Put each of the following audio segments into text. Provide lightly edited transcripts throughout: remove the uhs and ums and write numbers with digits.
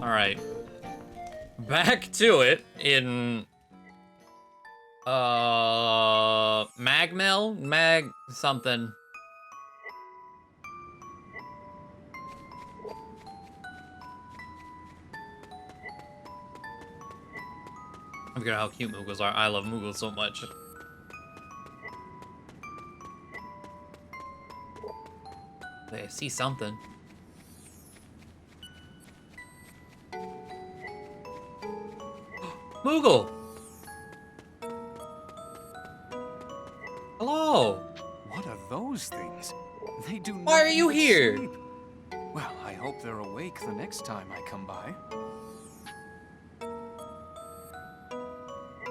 Alright. Back to it in... Magmel? Mag... something. I forget how cute Moogles are. I love Moogles so much. I see something. Moogle! Hello! What are those things? They do Why are you nothing but here? sleep. Well, I hope they're awake the next time I come by.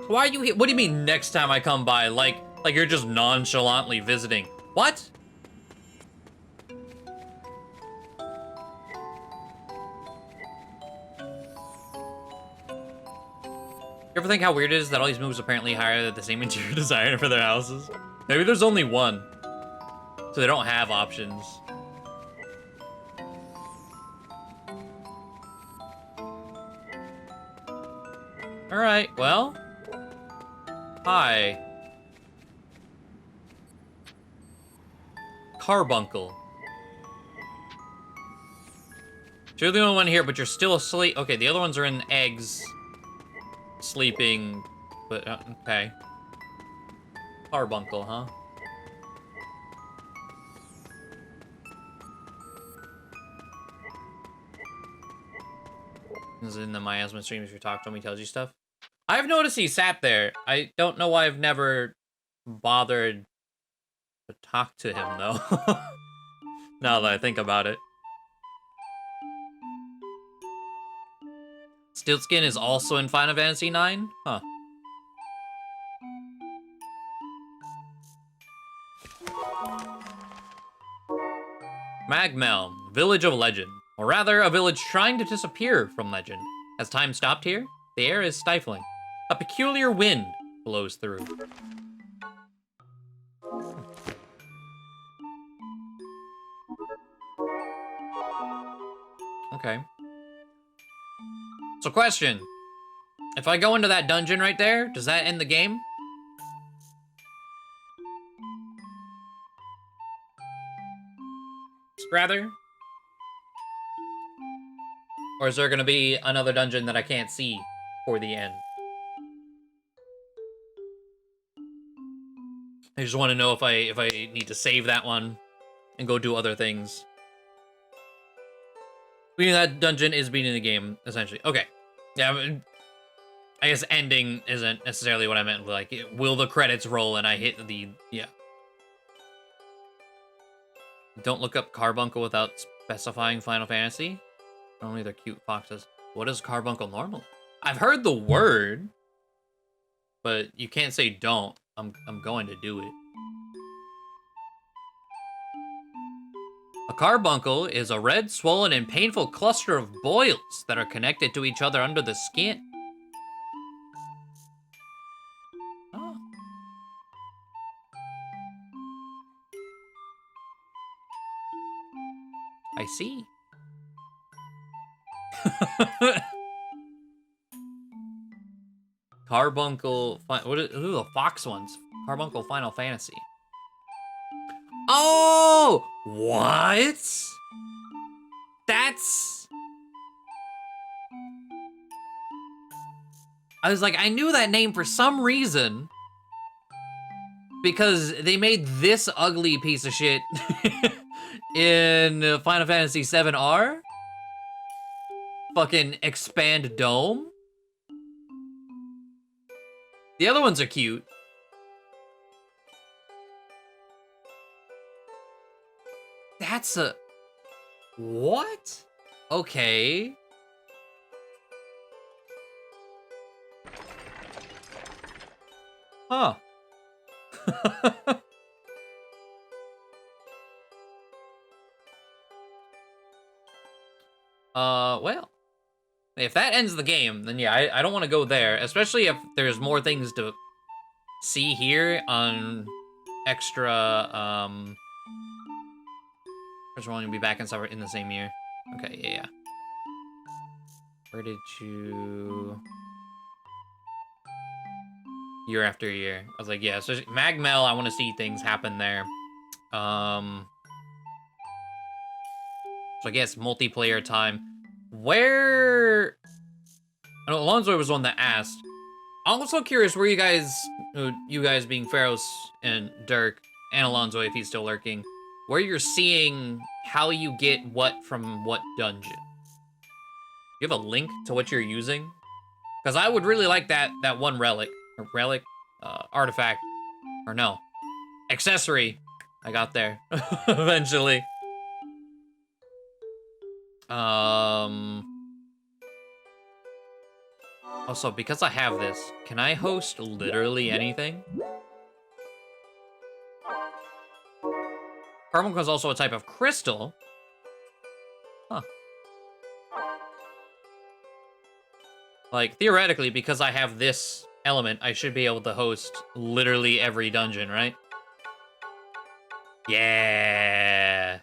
Why are you here? What do you mean next time I come by? Like you're just nonchalantly visiting. What? You ever think how weird it is that all these moves apparently hire the same interior designer for their houses? Maybe there's only one. So they don't have options. Alright, well. Hi. Carbuncle. So you're the only one here, but you're still asleep. Okay, the other ones are in eggs. Sleeping. But, okay. Carbuncle, huh? This is in the Miasma stream. If you talk to him, he tells you stuff. I've noticed he sat there. I don't know why I've never bothered to talk to him, though. Now that I think about it. Stiltskin is also in Final Fantasy IX? Huh. Magmel, Village of Legend. Or rather, a village trying to disappear from legend. Has time stopped here? The air is stifling. A peculiar wind blows through. Okay. So question. If I go into that dungeon right there, does that end the game? Rather? Or is there gonna be another dungeon that I can't see for the end? I just want to know if I need to save that one and go do other things. Beating that dungeon is beating the game, essentially. Okay. Yeah, I guess ending isn't necessarily what I meant. Like, will the credits roll and I hit the... Yeah. Don't look up Carbuncle without specifying Final Fantasy. Only they're cute foxes. What is Carbuncle normal? I've heard the word, but you can't say don't. I'm going to do it. A carbuncle is a red, swollen, and painful cluster of boils that are connected to each other under the skin. Oh. I see. Carbuncle... What are the fox ones? Carbuncle Final Fantasy. Oh! What? That's... I was like, I knew that name for some reason. Because they made this ugly piece of shit in Final Fantasy VII-R. Fucking Expand Dome. The other ones are cute. That's a... What? Okay. Huh. Well. If that ends the game, then yeah, I don't want to go there. Especially if there's more things to see here on extra, First, we're only gonna be back in summer in the same year. Okay, yeah. Where did you... Year after year. I was like, yeah, so Magmel, I want to see things happen there. So I guess multiplayer time. Where... I know Alonzo was one that asked. I'm also curious where you guys being Pharos and Dirk, and Alonzo if he's still lurking, where you're seeing how you get what from what dungeon. You have a link to what you're using? Because I would really like that one relic, artifact, or no, accessory I got there eventually. Also, because I have this, can I host literally anything? Carbuncle is also a type of crystal. Huh. Like, theoretically, because I have this element, I should be able to host literally every dungeon, right? Yeah.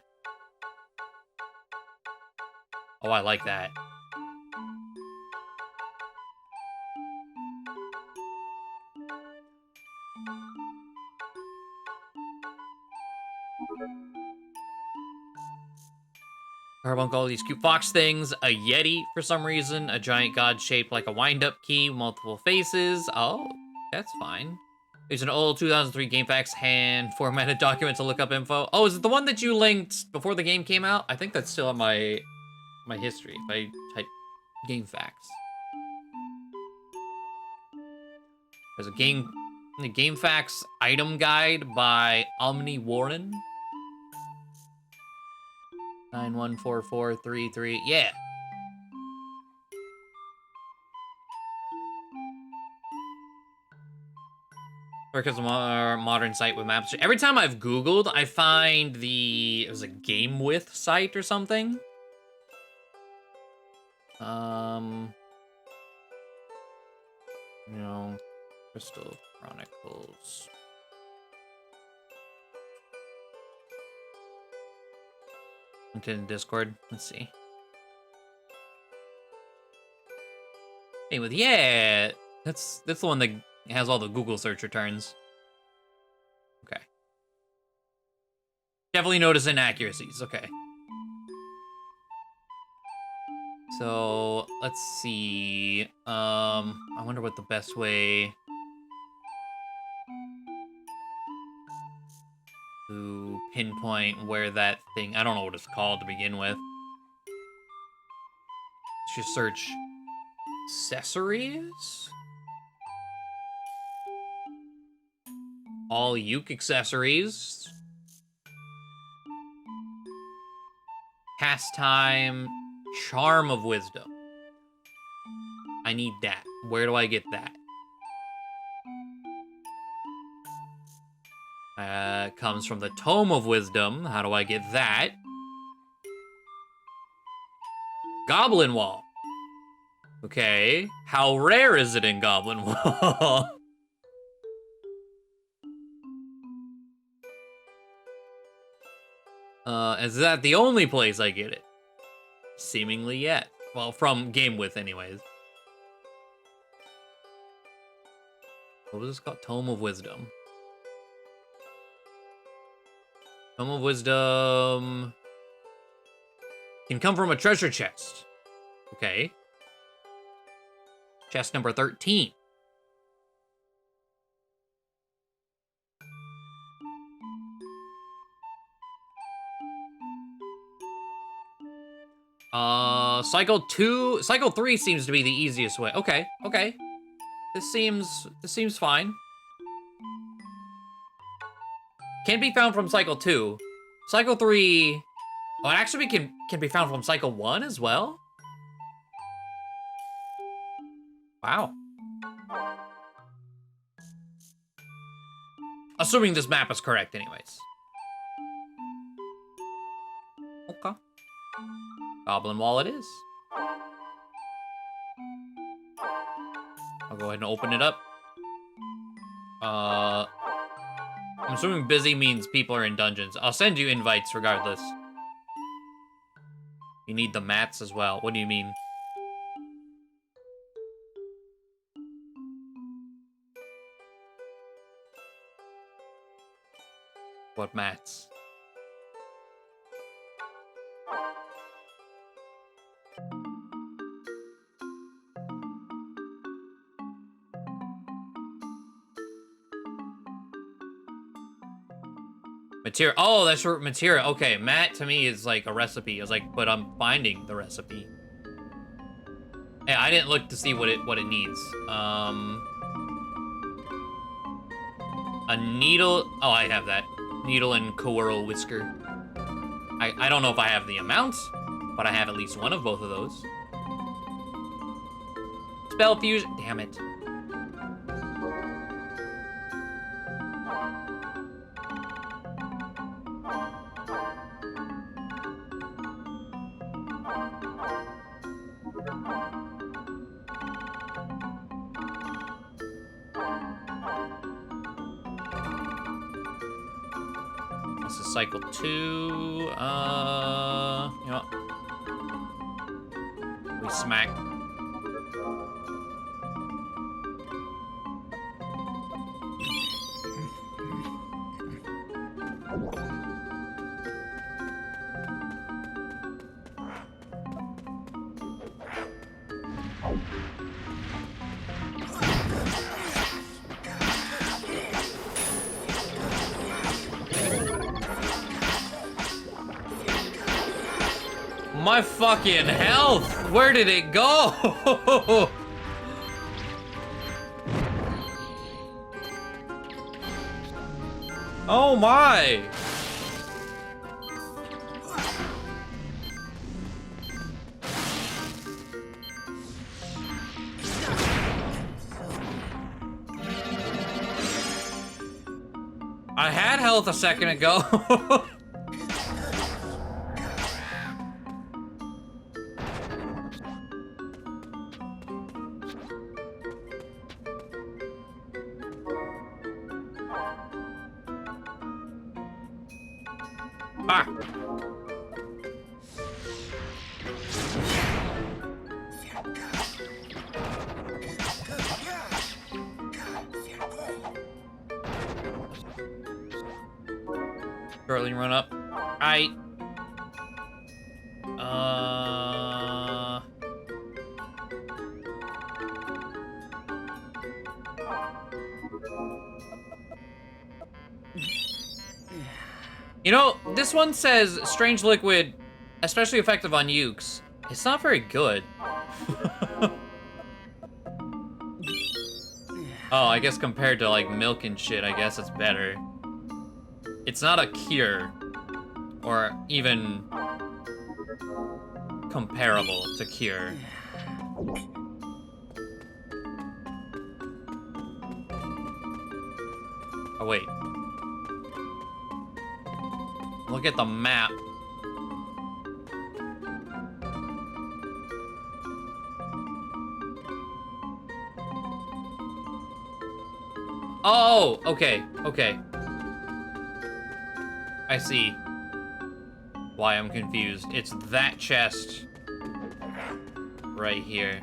Oh, I like that. Carbuncle, all these cute fox things, a yeti for some reason, a giant god shaped like a wind-up key, multiple faces. Oh, that's fine. There's an old 2003 GameFAQs hand formatted document to look up info. Oh, is it the one that you linked before the game came out? I think that's still on my history if I type GameFAQs. There's a GameFAQs item guide by Omni Warren. 914433. Yeah. Because a modern site with maps. Every time I've Googled, I find it was a Game With site or something. You know, Crystal Chronicles. LinkedIn, Discord. Let's see. Anyway, yeah, that's the one that has all the Google search returns. Okay. Definitely notice inaccuracies. Okay. So let's see. I wonder what the best way to pinpoint where that thing. I don't know what it's called to begin with. Let's just search accessories. All uke accessories. Pastime, charm of wisdom. I need that. Where do I get that? Comes from the Tome of Wisdom. How do I get that? Goblin Wall. Okay. How rare is it in Goblin Wall? Is that the only place I get it? Seemingly yet. Well, from Game With, anyways. What was this called? Tome of Wisdom. Tome of Wisdom can come from a treasure chest. Okay. Chest number 13. Cycle 3 seems to be the easiest way. Okay. This seems fine. Can be found from Cycle 2. Cycle 3... Oh, it actually can be found from Cycle 1 as well? Wow. Assuming this map is correct anyways. Okay. Goblin Wall it is. I'll go ahead and open it up. I'm assuming busy means people are in dungeons. I'll send you invites regardless. You need the mats as well. What do you mean? What mats? Material. Oh, that's for material. Okay, mat to me is like a recipe. I was like, but I'm finding the recipe. Hey, I didn't look to see what it needs. A needle. Oh, I have that. Needle and coral whisker. I don't know if I have the amount, but I have at least one of both of those. Spell fusion. Damn it. This is cycle 2. You know what? We smack. My fucking health! Where did it go? Oh my! I had health a second ago. Ah. Shortly run up. Aight. You know, this one says strange liquid, especially effective on ukes. It's not very good. Oh, I guess compared to like milk and shit, I guess it's better. It's not a cure, or even comparable to cure. Oh wait. Look at the map. Oh, okay, okay. I see why I'm confused. It's that chest right here.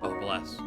Oh, bless.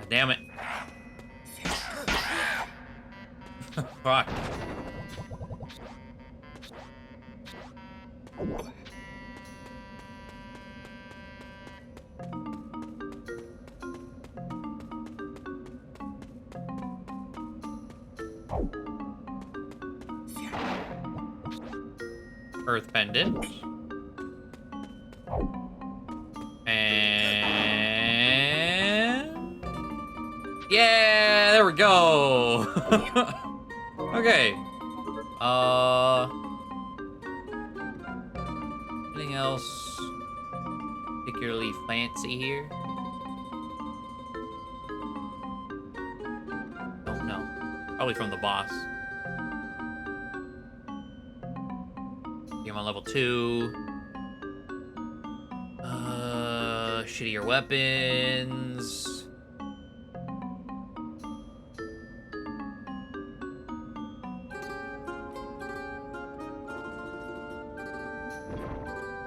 Damn it. Fuck. Earth pendant. And yeah, there we go. Okay. Anything else particularly fancy here? Don't know. Probably from the boss. I'm on level 2. Shittier weapons.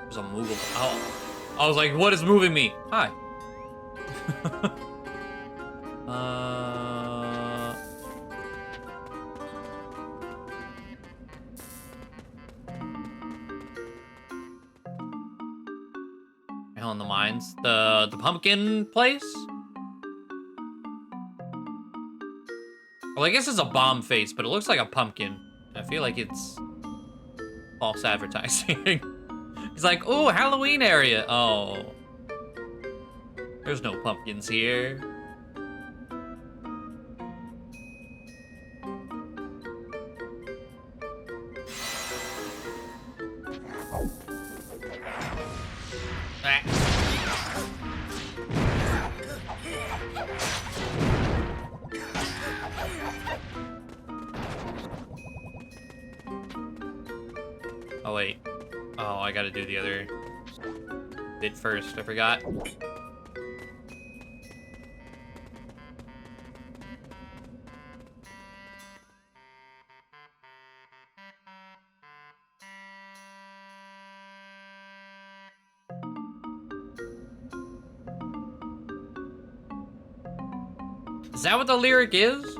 There's a movable. Oh, I was like, what is moving me? Hi. Hell in the mines. The pumpkin place? Well, I guess it's a bomb face, but it looks like a pumpkin. I feel like it's false advertising. He's like, oh, Halloween area. Oh. There's no pumpkins here. Oh, wait. Oh, I gotta do the other bit first. I forgot. Is that what the lyric is?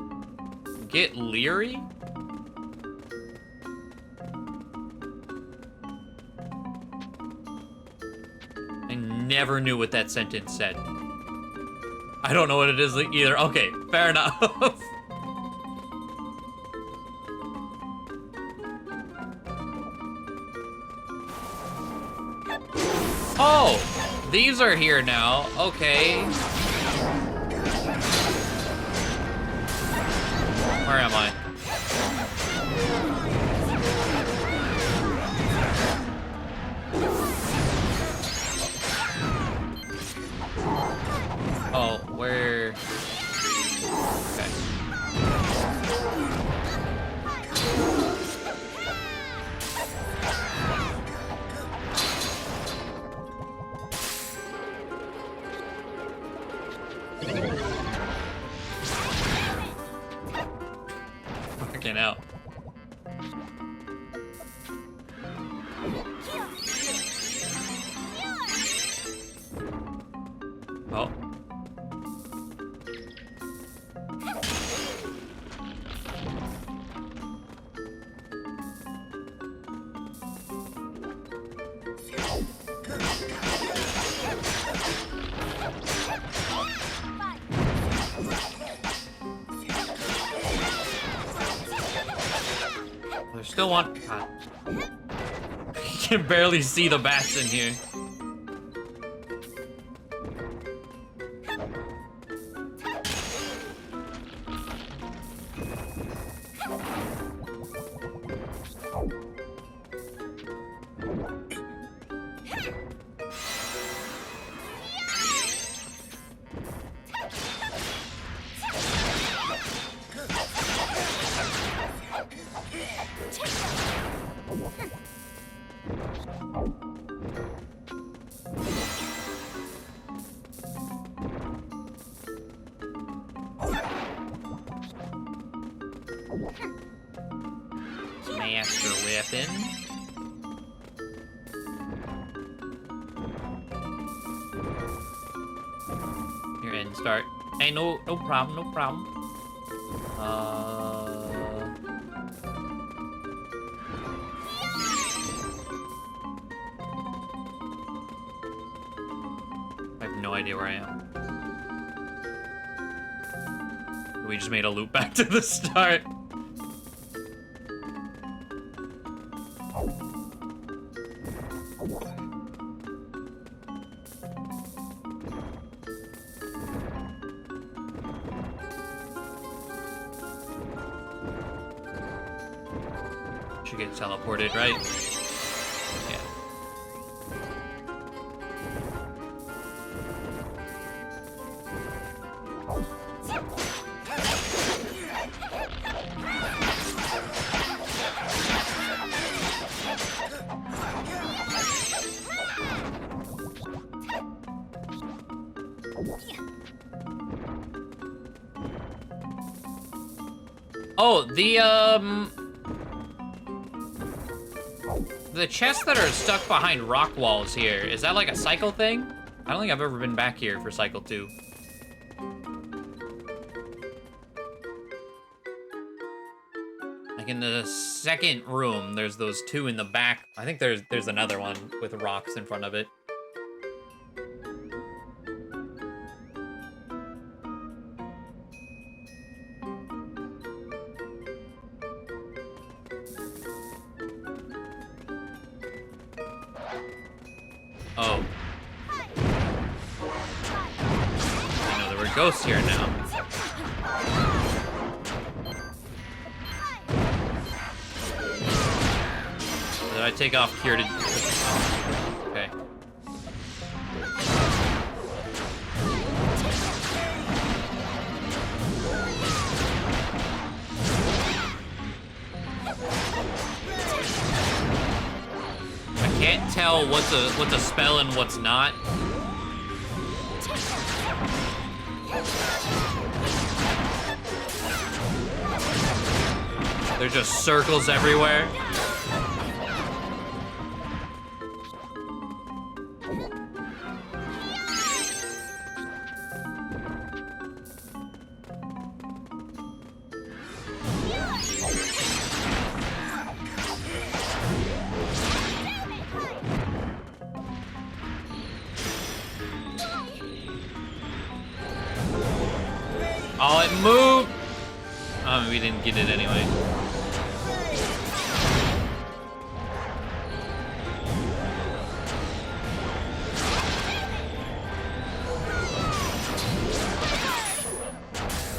Get leery? I never knew what that sentence said. I don't know what it is either. Okay, fair enough. Oh, these are here now. Okay. Where am I? Oh, where? Okay. Fucking out. Oh. There's still one. God. You can barely see the bats in here. Master weapon. Here, end start. Hey, no problem, no problem. I have no idea where I am. We just made a loop back to the start. Should get teleported, right? Yeah. Oh, the chests that are stuck behind rock walls here, is that like a cycle thing? I don't think I've ever been back here for cycle 2. Like in the second room, there's those 2 in the back. I think there's another one with rocks in front of it. Oh. I know there were ghosts here now. Did I take off cure to... Oh, okay. I can't tell what's a spell and what's not. There's just circles everywhere. Oh, it moved! Oh, we didn't get it anyway.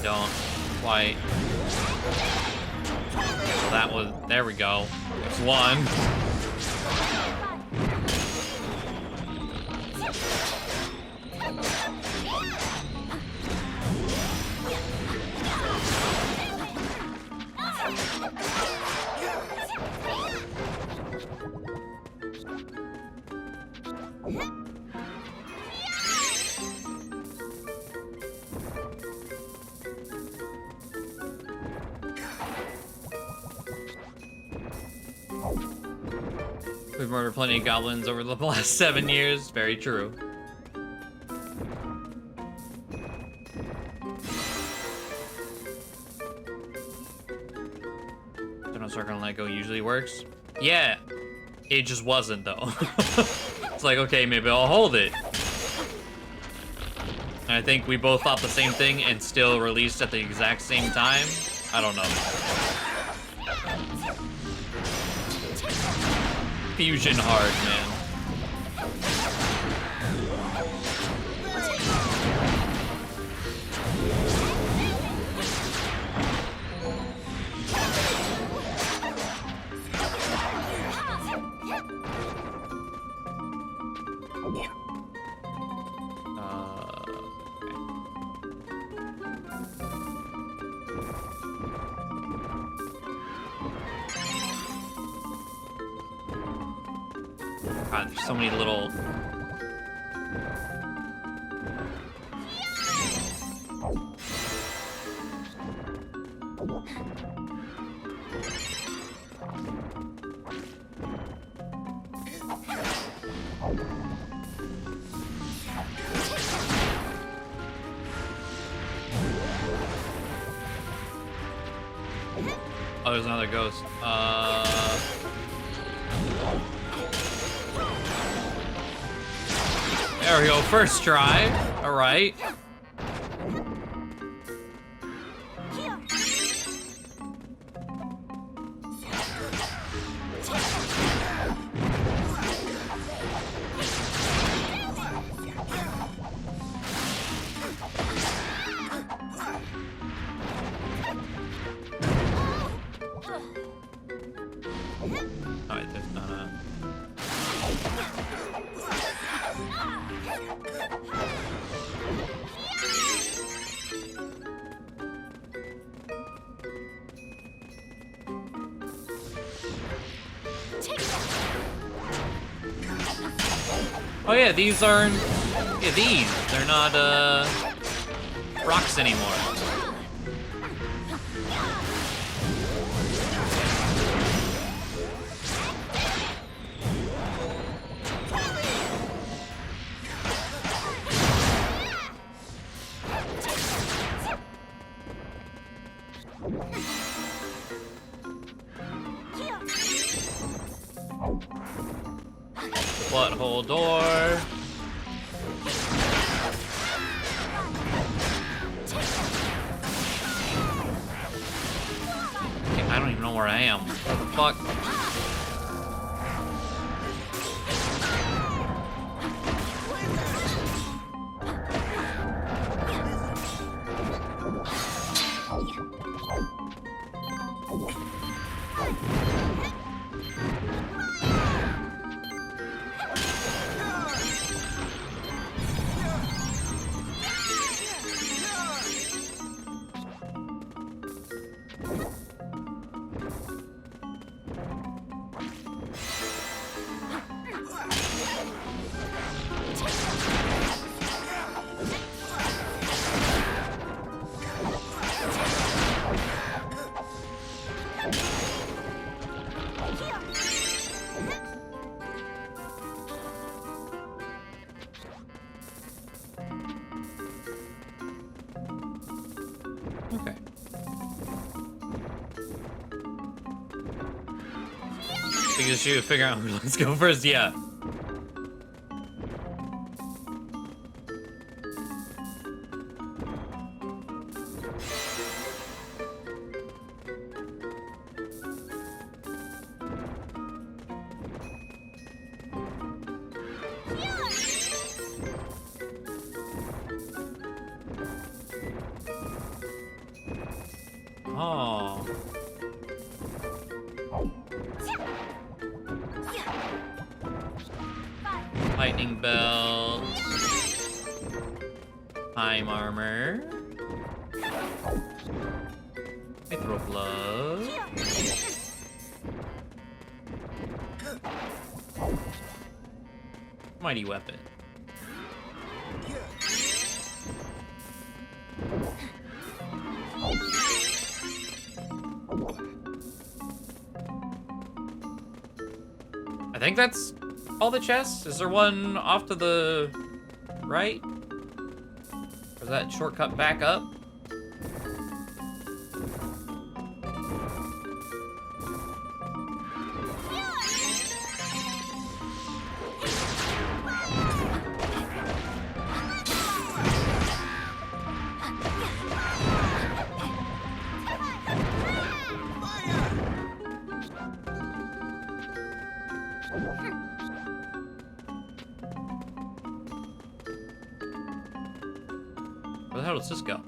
Don't quite. Well, that was, there we go. There's one. We've murdered plenty of goblins over the last 7 years. Very true. Don't know, circle and let go usually works. Yeah, it just wasn't though. It's like, okay, maybe I'll hold it. And I think we both thought the same thing and still released at the exact same time. I don't know. Fusion hard, man. God, there's so many little... Oh, there's another ghost. There we go, first try. All right. Oh yeah, these aren't... Yeah, these. They're not, rocks anymore. Butthole door. I don't even know where I am. What the fuck? Okay. Because you figure out who let's go first, yeah. Oh. Lightning belt. Time armor. Mithril glove. Mighty weapon. I think that's all the chests. Is there one off to the right? Or is that shortcut back up? Where the hell does this go?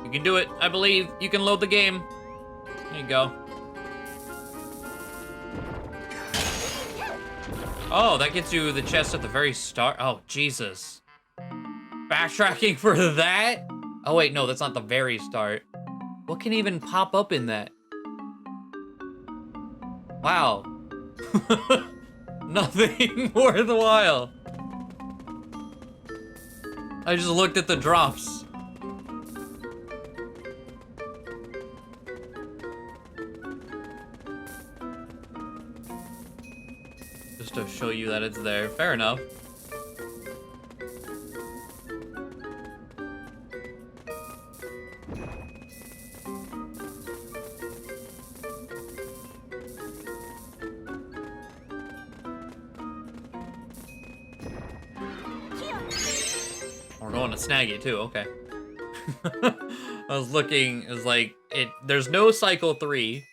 You can do it, I believe. You can load the game. There you go. Oh, that gets you the chest at the very start. Oh, Jesus. Backtracking for that? Oh, wait, no, that's not the very start. What can even pop up in that? Wow. Nothing worthwhile. I just looked at the drops. Just to show you that it's there. Fair enough. We're going to snag it too, okay. I was looking, it was like, there's no cycle 3.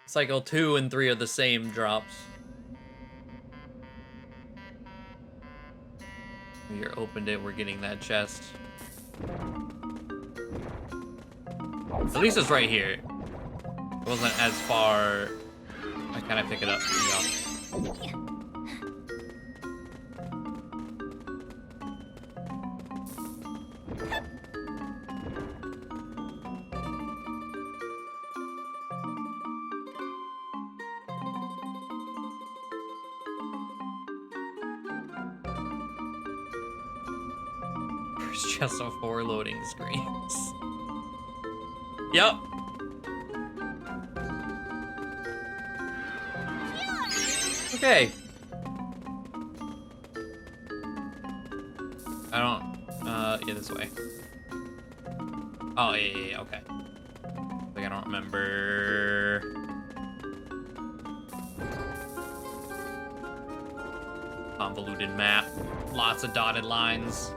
Cycle 2 and 3 are the same drops. We opened it, we're getting that chest. At least it's right here. It wasn't as far. I kind of pick it up. Yeah. There's just 4 loading screens. Yep. Okay. I don't, yeah, this way. Oh, yeah, okay. Like, I don't remember. Convoluted map. Lots of dotted lines.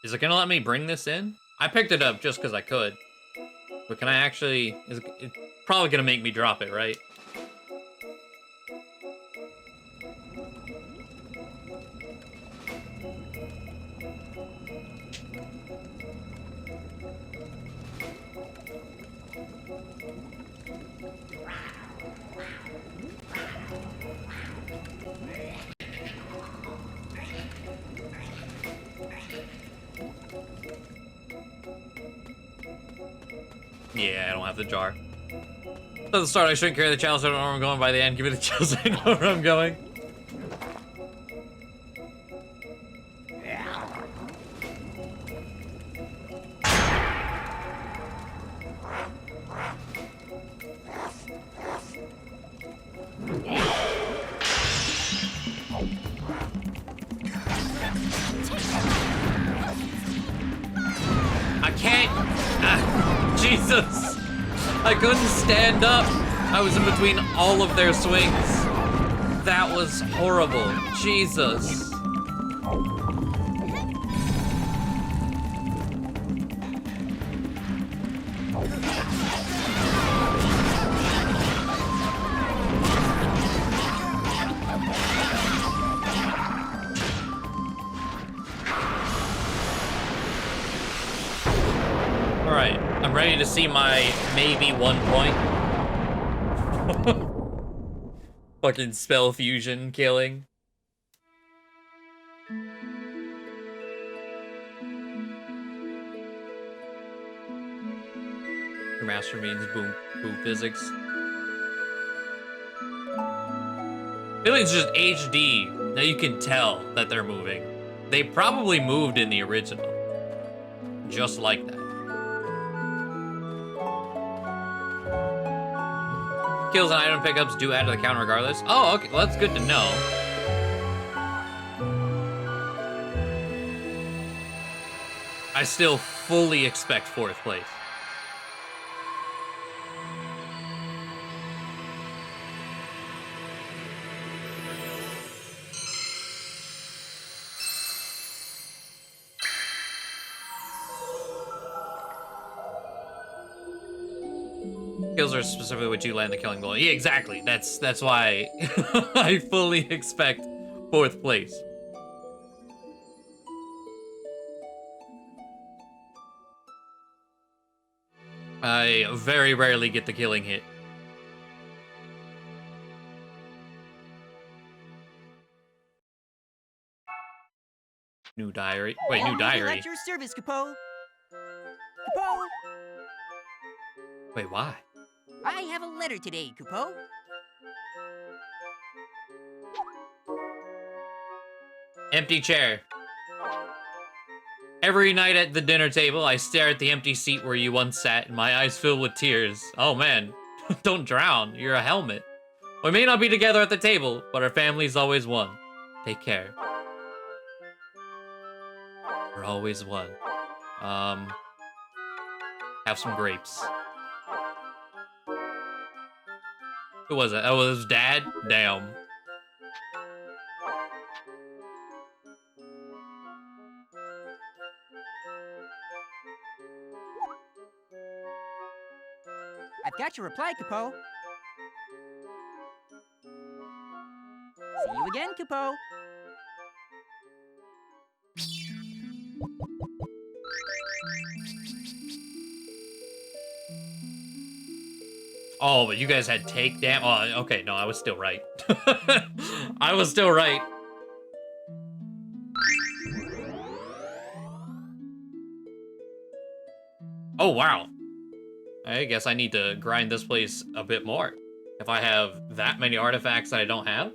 Is it gonna let me bring this in? I picked it up just because I could. But can I actually... It's probably gonna make me drop it, right? Yeah, I don't have the jar. At the start, I shouldn't carry the chalice. I don't know where I'm going. By the end, give me the chalice. I know where I'm going. I can't. Jesus. I couldn't stand up. I was in between all of their swings. That was horrible. Jesus. Alright, I'm ready to see my maybe 1 point. Fucking spell fusion killing. Remaster means boom physics. I feel like it's just HD. Now you can tell that they're moving. They probably moved in the original. Just like that. Kills and item pickups do add to the count regardless. Oh, okay. Well, that's good to know. I still fully expect 4th place. Kills are specifically what you land the killing blow. Yeah, exactly. That's why I fully expect 4th place. I very rarely get the killing hit. New diary. Wait, new diary. At your service, Capo. Capo, Wait, why? I have a letter today, Capo. Empty chair. Every night at the dinner table, I stare at the empty seat where you once sat, and my eyes fill with tears. Oh man, don't drown. You're a helmet. We may not be together at the table, but our family's always one. Take care. We're always one. Have some grapes. Who was it? Oh, it was Dad? Damn. I've got your reply, Capo. See you again, Capo. Oh, but you guys had take damn. Oh, okay. No, I was still right. I was still right. Oh, wow. I guess I need to grind this place a bit more. If I have that many artifacts that I don't have.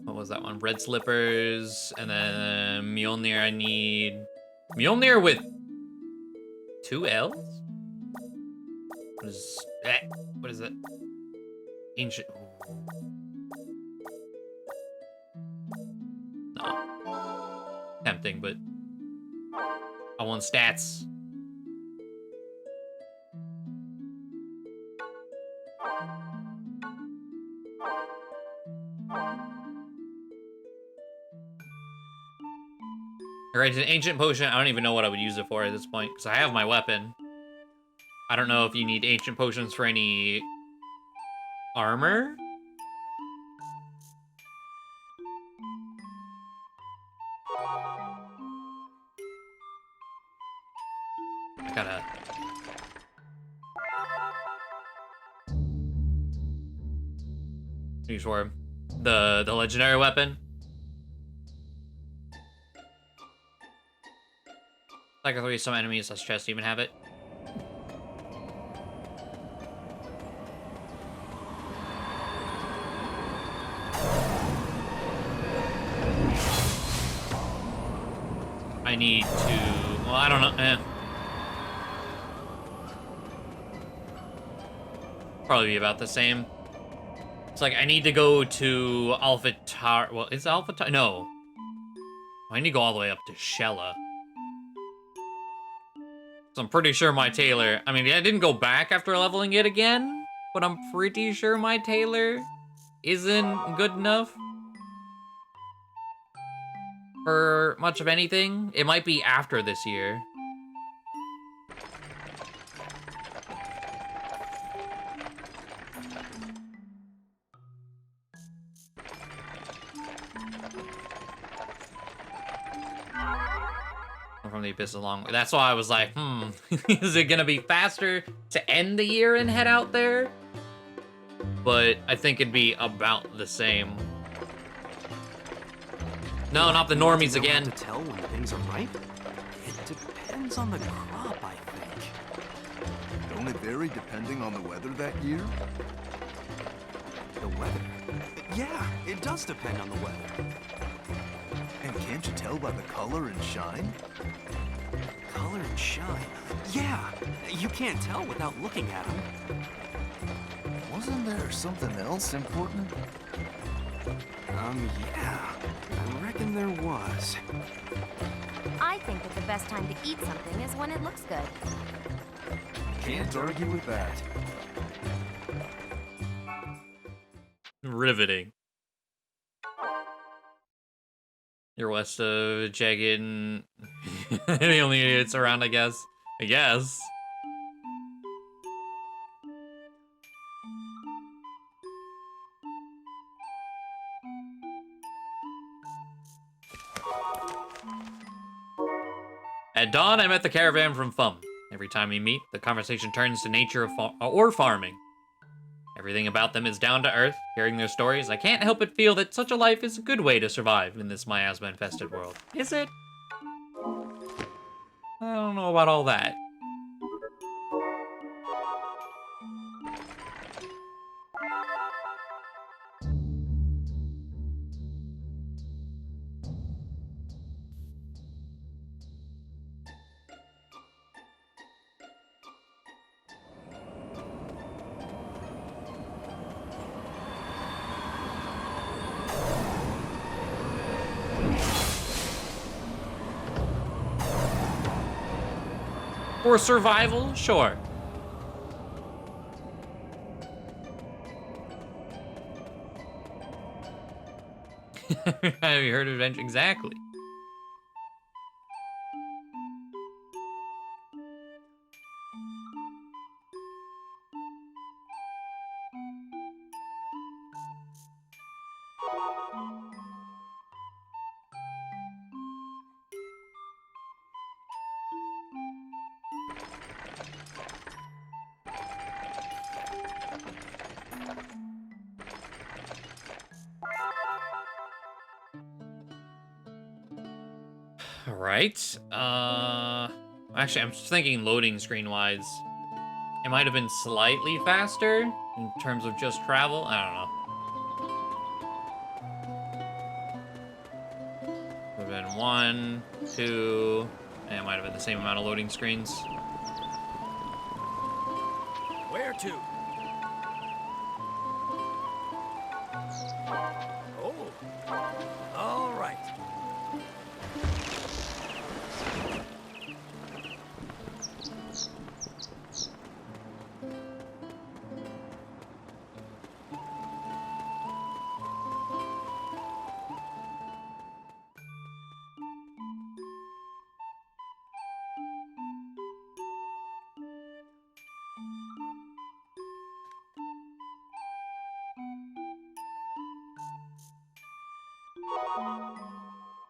What was that one? Red slippers, and then Mjolnir I need... Mjolnir with 2 L's? What is it? Ancient... No. Tempting, but... I want stats. Alright, it's an ancient potion. I don't even know what I would use it for at this point, because I have my weapon. I don't know if you need ancient potions for any armor. I gotta... use for the legendary weapon. Like 3, some enemies less chest even have it. I need to... Well, I don't know. Probably be about the same. It's like, I need to go to Alpha Tower. Well, is Alpha Tower? No. I need to go all the way up to Shella. So I'm pretty sure my tailor... I mean, I didn't go back after leveling it again, but I'm pretty sure my tailor isn't good enough for much of anything. It might be after this year. From the Abyss along. That's why I was like, is it gonna be faster to end the year and head out there? But I think it'd be about the same. No, not the normies again. To tell when things are ripe? It depends on the crop, I think. Don't it vary depending on the weather that year? The weather? Yeah, it does depend on the weather. And can't you tell by the color and shine? Color and shine? Yeah, you can't tell without looking at them. Wasn't there something else important? Yeah. I reckon there was. I think that the best time to eat something is when it looks good. Can't argue with that. Riveting. You're west of Jagged and the only idiots around, I guess. I guess. At dawn, I met the caravan from Fum. Every time we meet, the conversation turns to nature or farming. Everything about them is down to earth. Hearing their stories, I can't help but feel that such a life is a good way to survive in this miasma-infested world. Is it? I don't know about all that. For survival, sure. Have you heard of Adventure? Exactly. All right. Actually, I'm just thinking loading screen wise. It might have been slightly faster in terms of just travel. I don't know. Would have been 1, 2, and it might have been the same amount of loading screens. Where to? Oh, all right.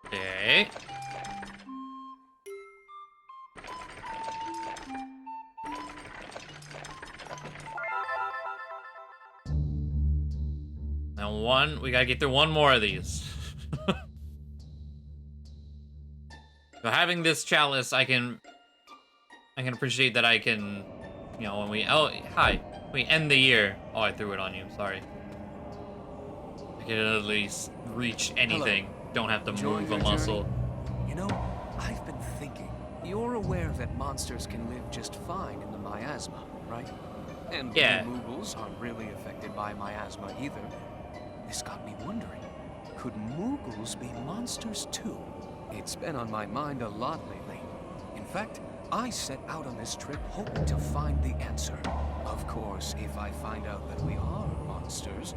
Okay. Now we gotta get through one more of these. So having this chalice, I can appreciate that I can, you know, when we, oh, hi, we end the year. Oh, I threw it on you, sorry. I can at least reach anything. Don't have to Enjoy move your a muscle. journey? You know, I've been thinking. You're aware that monsters can live just fine in the miasma, right? And Yeah. the Moogles aren't really affected by miasma either. This got me wondering, could Moogles be monsters too? It's been on my mind a lot lately. In fact, I set out on this trip hoping to find the answer. Of course, if I find out that we are monsters,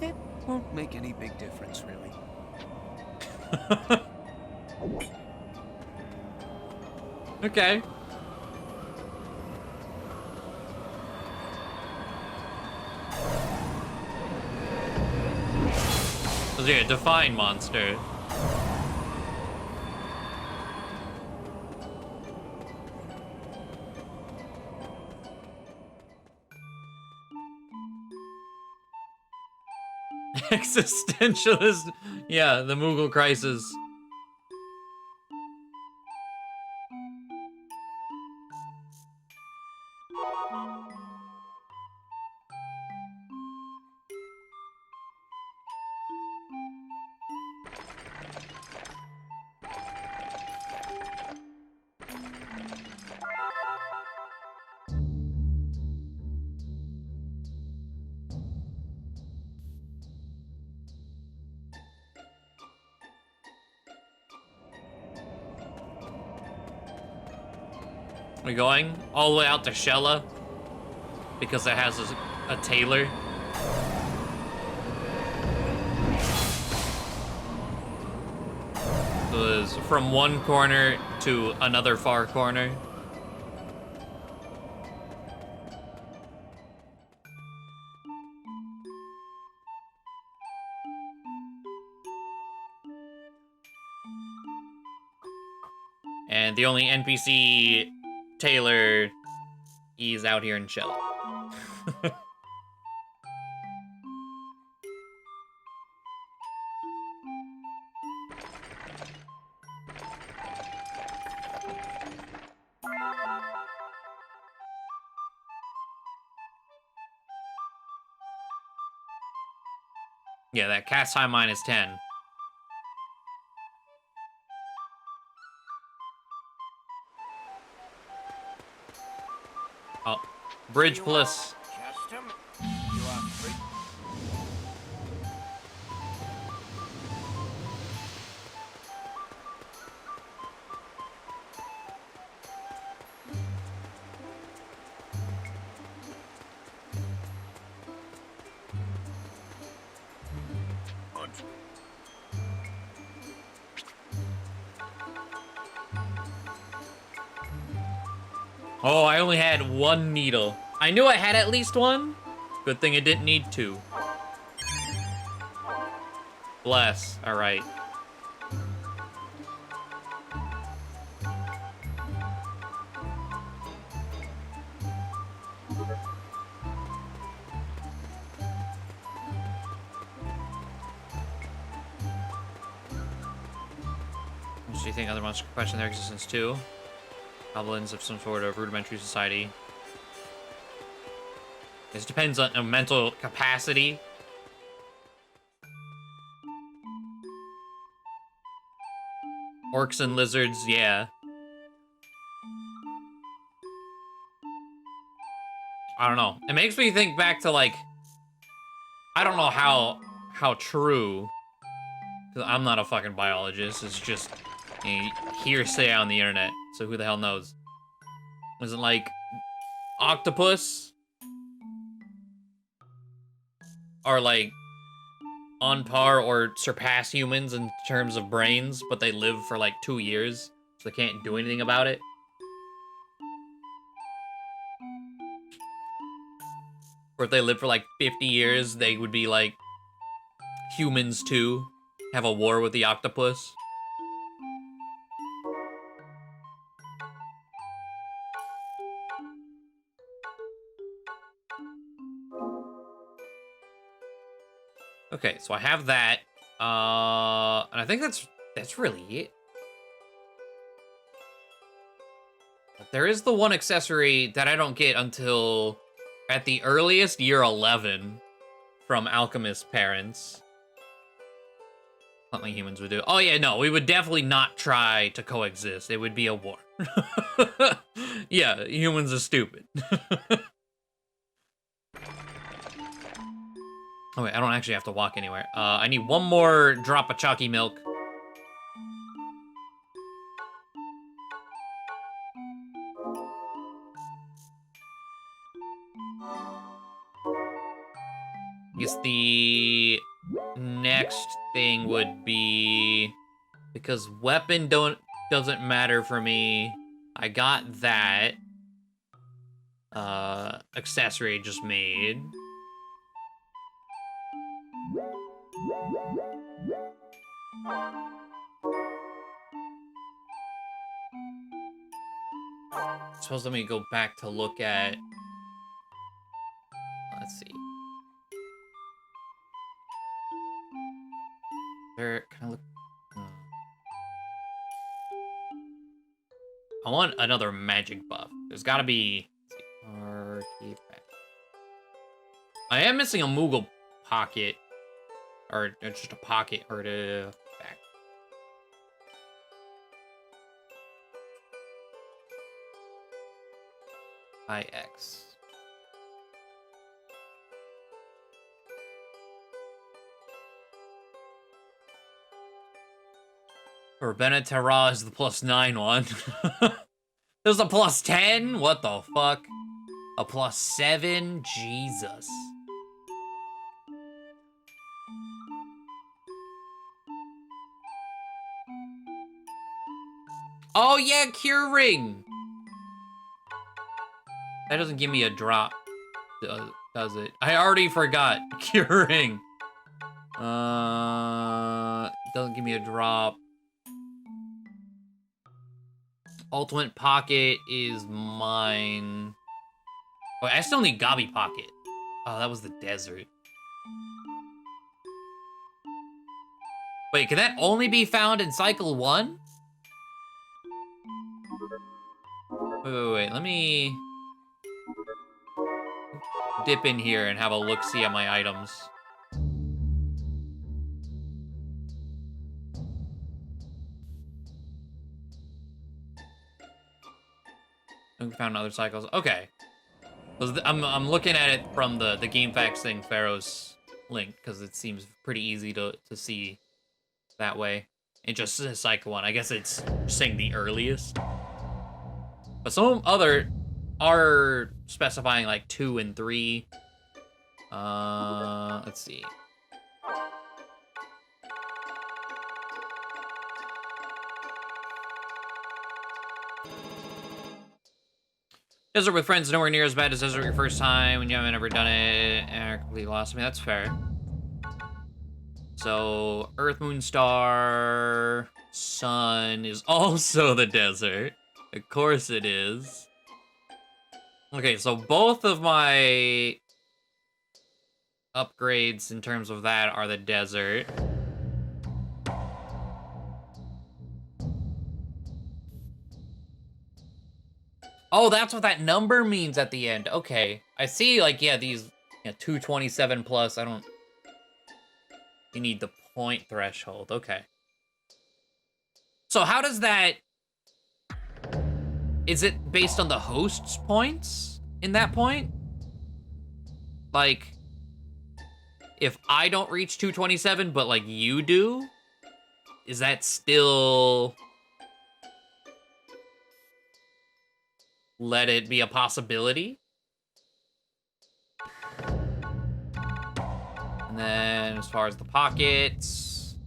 it won't make any big difference, really. Okay. So yeah, define monster. Existentialist. Yeah, the Moogle crisis. We're going all the way out to Shella because it has a tailor. So it's from one corner to another far corner. And the only NPC Taylor, he's out here in Shell. Yeah, that cast time -10. Oh, Bridge Plus. Custom, you are free. Oh, I only had one needle. I knew I had at least one. Good thing I didn't need two. Bless. All right. you think other monsters question their existence too? Goblins of some sort of rudimentary society. This depends on mental capacity. Orcs and lizards, yeah. I don't know. It makes me think back to, like, I don't know how true, because I'm not a fucking biologist. It's just a hearsay on the internet, so who the hell knows? Was it like octopus are like on par or surpass humans in terms of brains, but they live for like 2 years, so they can't do anything about it? Or if they live for like 50 years, they would be like humans too, have a war with the octopus. Okay, so I have that. And I think that's really it. But there is the one accessory that I don't get until at the earliest year 11 from Alchemist parents. Something humans would do. Oh yeah, no, we would definitely not try to coexist. It would be a war. Yeah, humans are stupid. Oh wait, I don't actually have to walk anywhere. I need one more drop of chalky milk. I guess the next thing would be, because weapon doesn't matter for me. I got that accessory I just made. Suppose let me go back to look at. Let's see. There, can I look? I want another magic buff. There's got to be. Artifact. I am missing a Moogle pocket, or just a pocket artifact. IX. Or Benetara is the +9 one. There's a +10? What the fuck? A +7? Jesus. Oh yeah, Cure Ring! That doesn't give me a drop, does it? I already forgot. Cure Ring. Doesn't give me a drop. Ultimate Pocket is mine. Oh, I still need Gobby Pocket. Oh, that was the desert. Wait, can that only be found in Cycle 1? Wait. Let me dip in here and have a look-see at my items. We found other cycles. Okay. I'm looking at it from the GameFAQs thing, Pharaoh's link, because it seems pretty easy to see that way. It just says Cycle 1. I guess it's saying the earliest. But some other are specifying like 2 and 3. Let's see. Desert with friends nowhere near as bad as desert your first time when you haven't ever done it and are completely lost. I mean, that's fair. So, Earth, Moon, Star, Sun is also the desert. Of course it is. Okay, so both of my upgrades in terms of that are the desert. Oh, that's what that number means at the end. Okay. I see, like, yeah, these 227 plus. I don't... You need the point threshold. Okay. So how does that... Is it based on the host's points in that point? Like, if I don't reach 227, but, like, you do, is that still... Let it be a possibility? And then, as far as the pockets...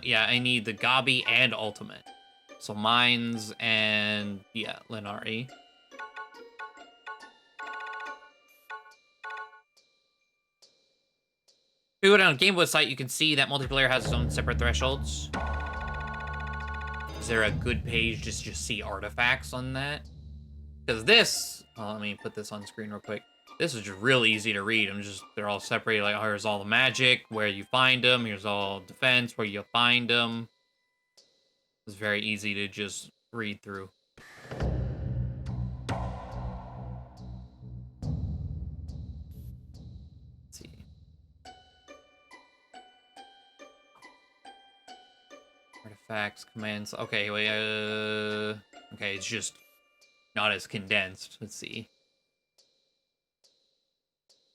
yeah, I need the Gabi and Ultimate. So mines and, yeah, Lenari. If you go down Game Boy site, you can see that multiplayer has its own separate thresholds. Is there a good page to just see artifacts on that? Because this, let me put this on screen real quick. This is just real easy to read. They're all separated. Like, here's all the magic, where you find them. Here's all defense, where you find them. It's very easy to just read through. Let's see. Artifacts, commands. Okay, wait, okay, it's just not as condensed. Let's see.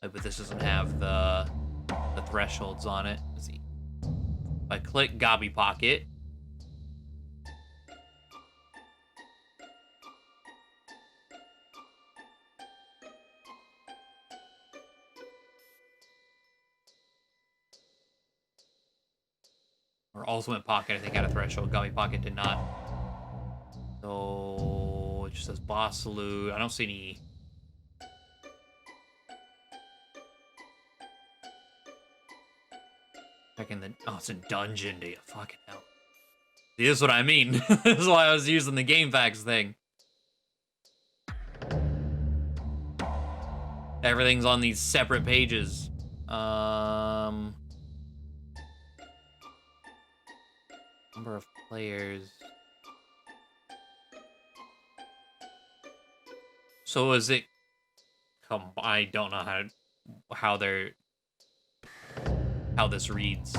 But this doesn't have the thresholds on it. Let's see. If I click Gabi Pocket. Or Ultimate Pocket, I think, had a threshold. Gabi Pocket did not. So, it just says Boss Salute. I don't see any... Checking the... Oh, it's a dungeon, dude. Fucking hell. See, this is what I mean. This is why I was using the Game Facts thing. Everything's on these separate pages. Number of players. So is it... I don't know how this reads.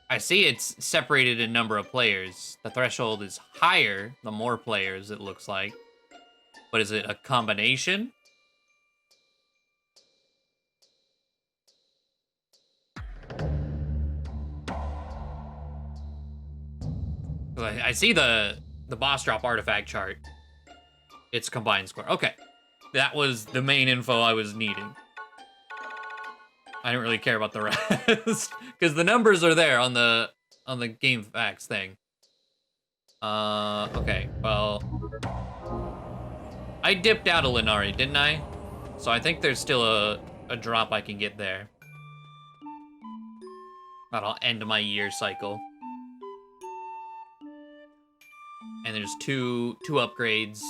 I see it's separated in number of players. The threshold is higher the more players, it looks like. But is it a combination? I see the boss drop artifact chart. It's combined score. Okay. That was the main info I was needing. I didn't really care about the rest. Because the numbers are there on the Game Facts thing. Okay, well... I dipped out of Lenari, didn't I? So I think there's still a drop I can get there. That'll end my year cycle. And there's two upgrades.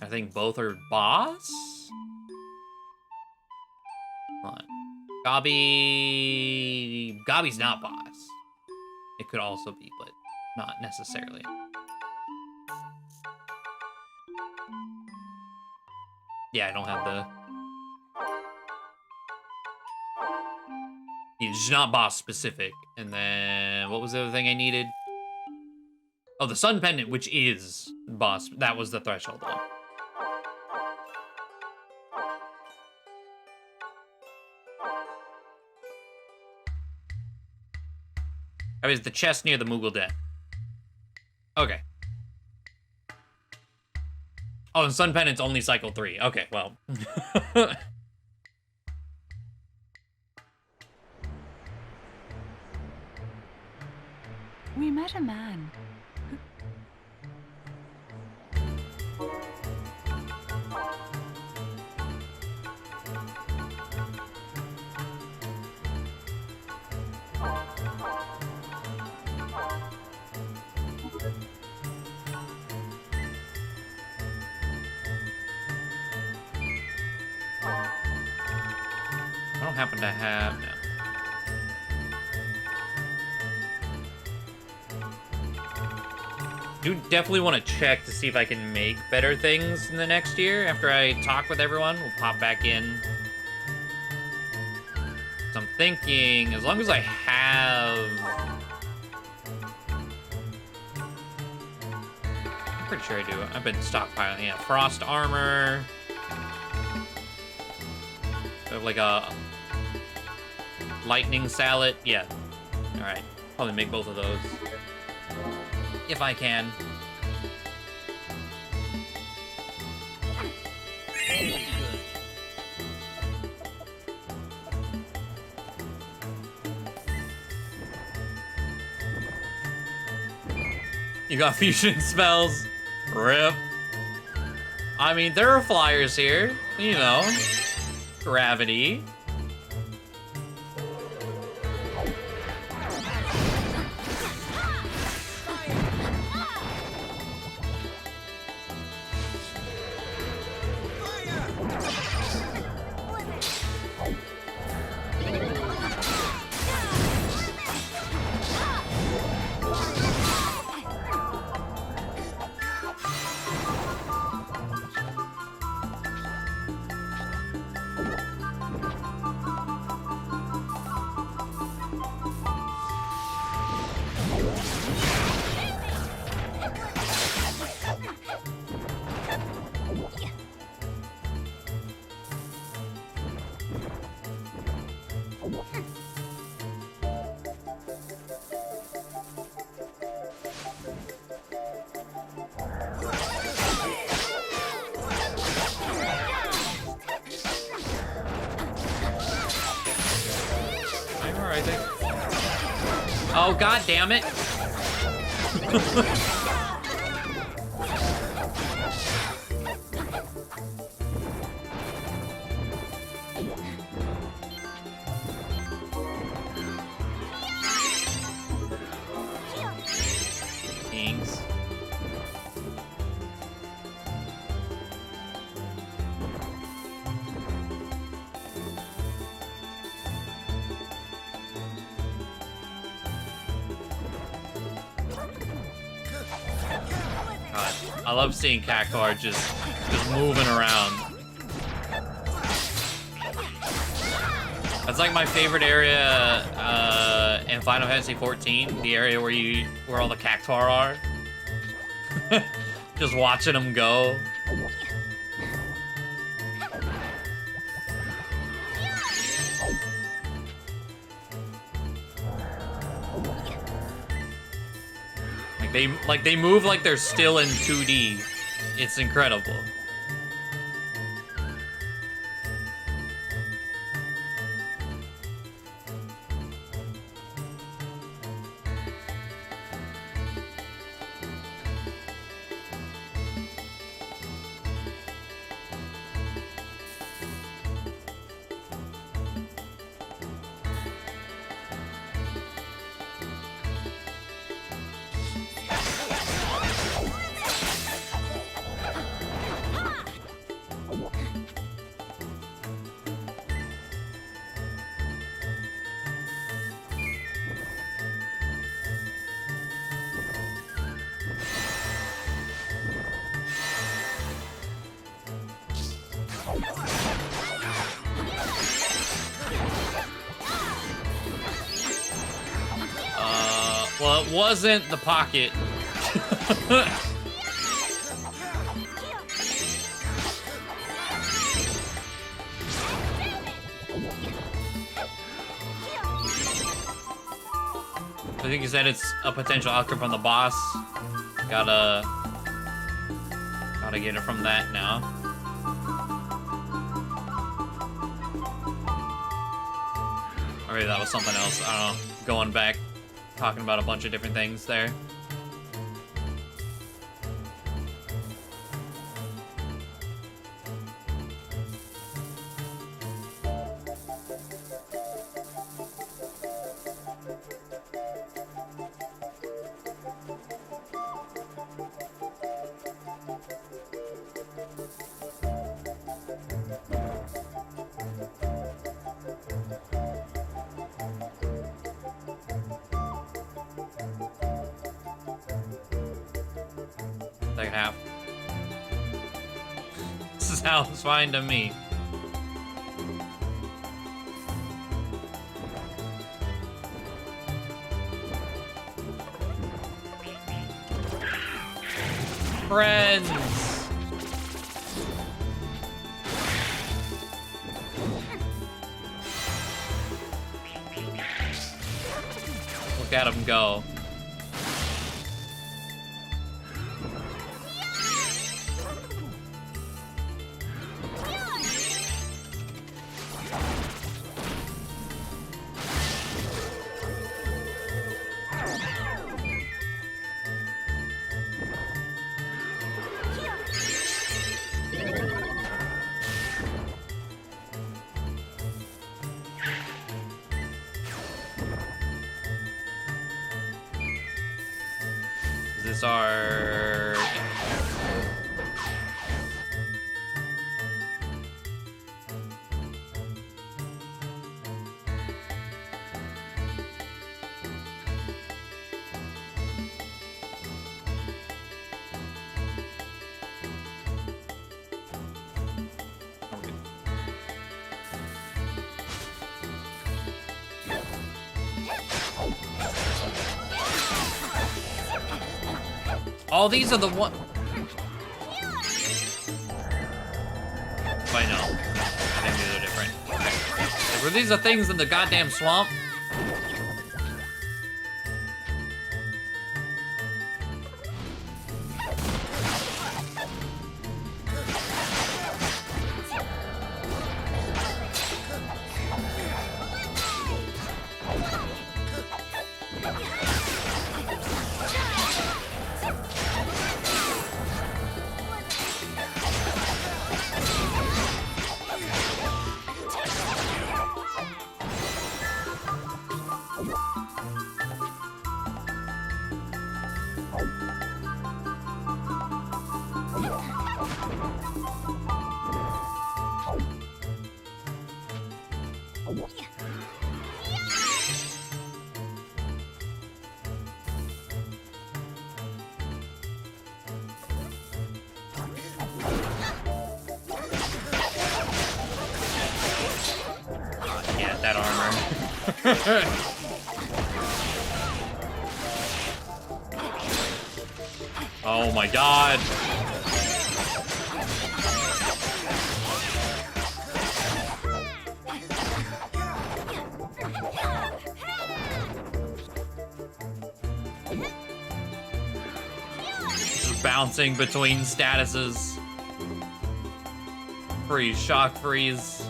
I think both are boss? Hold on. Gabi's not boss. It could also be, but not necessarily. Yeah, I don't have the... It's not boss specific. And then, what was the other thing I needed? Oh, the Sun Pendant, which is boss. That was the threshold one. I mean, it's the chest near the Moogle Den. Okay. Oh, and Sun Pendant's only cycle 3. Okay, well. We met a man. don't happen to have no. Do definitely want to check to see if I can make better things in the next year. After I talk with everyone, we'll pop back in. So I'm thinking, as long as I have... I'm pretty sure I do. I've been stockpiling. Yeah, frost armor. I have like a lightning salad. Yeah. All right. Probably make both of those. If I can. You got fusion spells? Rip. I mean, there are flyers here. You know. Gravity. Oh, god damn it. Kings. God, I love seeing Cactuar just moving around. That's like my favorite area in Final Fantasy XIV, the area where all the Cactuar are. Just watching them go. They move like they're still in 2D. It's incredible. Well, it wasn't the pocket. I think you said it's a potential outcome from the boss. Gotta get it from that now. Or maybe that was something else. I don't know. Going back, talking about a bunch of different things there. second half. This sounds fine to me. Friends! Look at him go. Is this our... Oh, these are the one. Wait, no. I think these are different. Okay. Were these the things in the goddamn swamp? Yeah, that armor. Oh my god. Just bouncing between statuses. Freeze, shock freeze.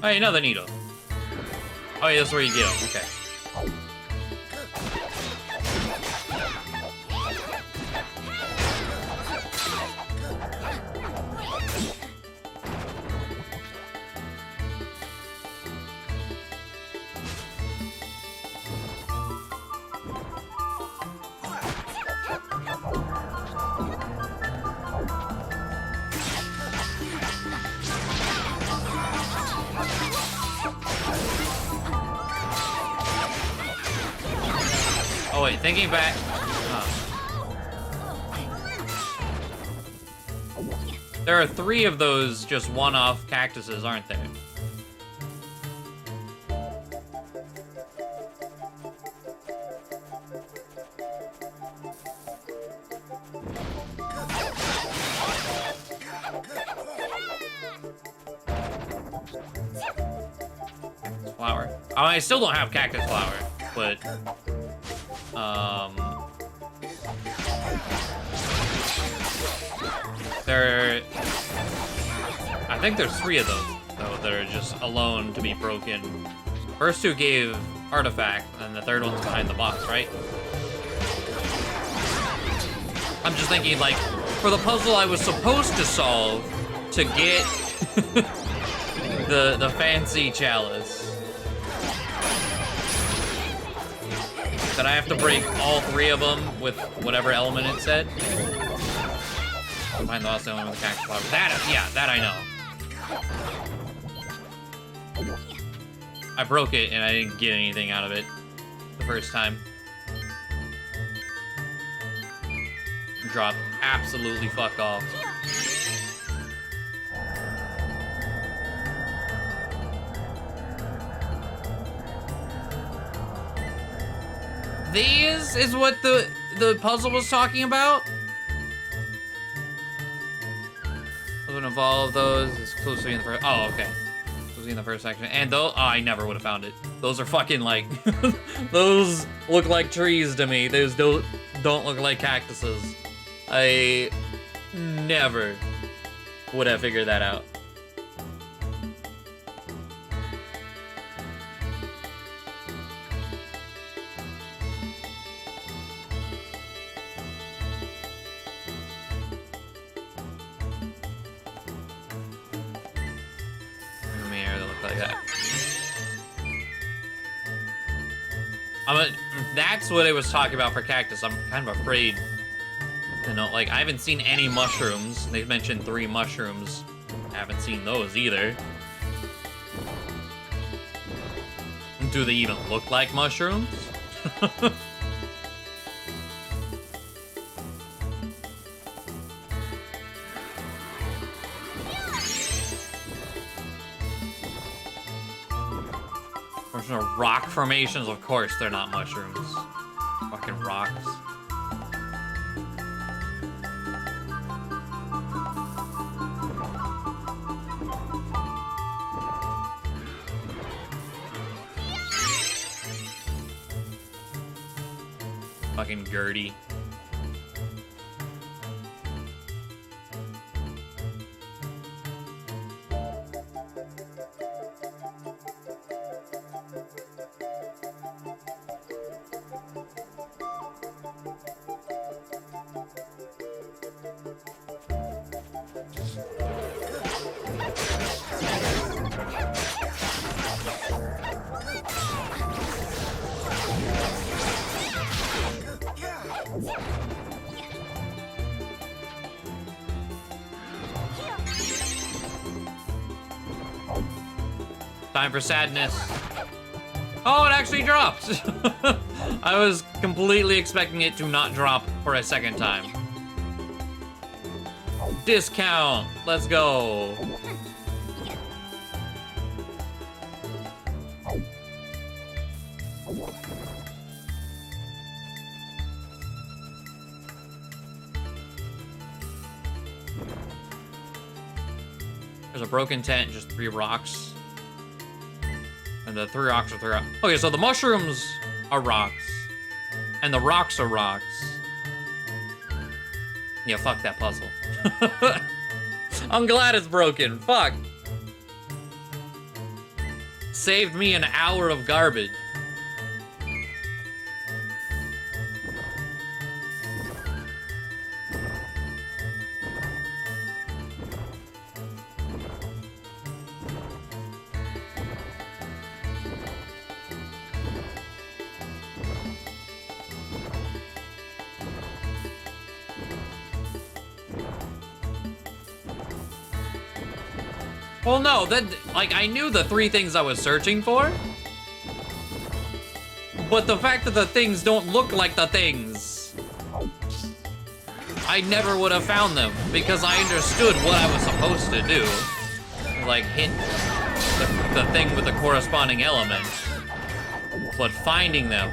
Oh, yeah, another needle. Oh, yeah, that's where you get them. Okay. wait, thinking back. There are 3 of those just one-off cactuses, aren't there? Flower. Oh, I still don't have cactus flower, but I think there's 3 of those though that are just alone to be broken. First 2 gave artifact, and the 3rd one's behind the box, right? I'm just thinking, like, for the puzzle I was supposed to solve to get the fancy chalice, that I have to break all 3 of them with whatever element it said. Find the last element with the cactus flower. That I know. I broke it and I didn't get anything out of it the first time. Drop absolutely fuck off. These is what the puzzle was talking about? Doesn't involve those exclusively in the first. Oh, okay. Exclusively in the first section. And though, oh, I never would have found it. Those are fucking like, those look like trees to me. Those don't look like cactuses. I never would have figured that out. That's what it was talking about for cactus. I'm kind of afraid. You know, like, I haven't seen any mushrooms. They've mentioned 3 mushrooms. I haven't seen those either. Do they even look like mushrooms? Rock formations, of course they're not mushrooms. Fucking rocks. Fucking Gertie. Time for sadness. Oh, it actually dropped. I was completely expecting it to not drop for a second time. Discount. Let's go. There's a broken tent, just 3 rocks. And the 3 rocks are 3 rocks. Okay, so the mushrooms are rocks. And the rocks are rocks. Yeah, fuck that puzzle. I'm glad it's broken. Fuck. Saved me an hour of garbage. Well, no, that, like, I knew the 3 things I was searching for, But the fact that the things don't look like the things, I never would have found them because I understood what I was supposed to do. Like hit the thing with the corresponding element. But finding them,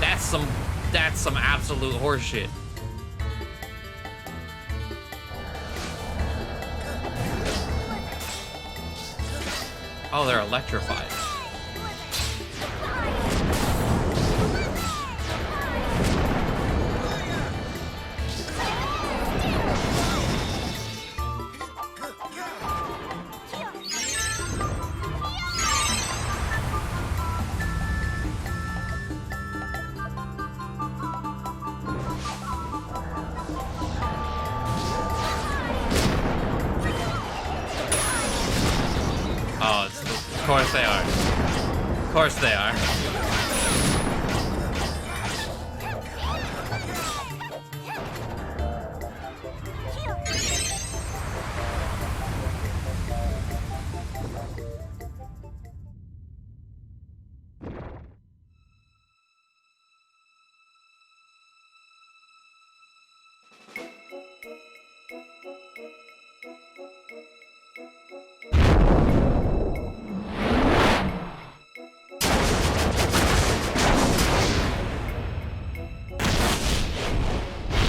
that's some absolute horseshit. Oh, they're electrified. Oh, of course they are. Of course they are.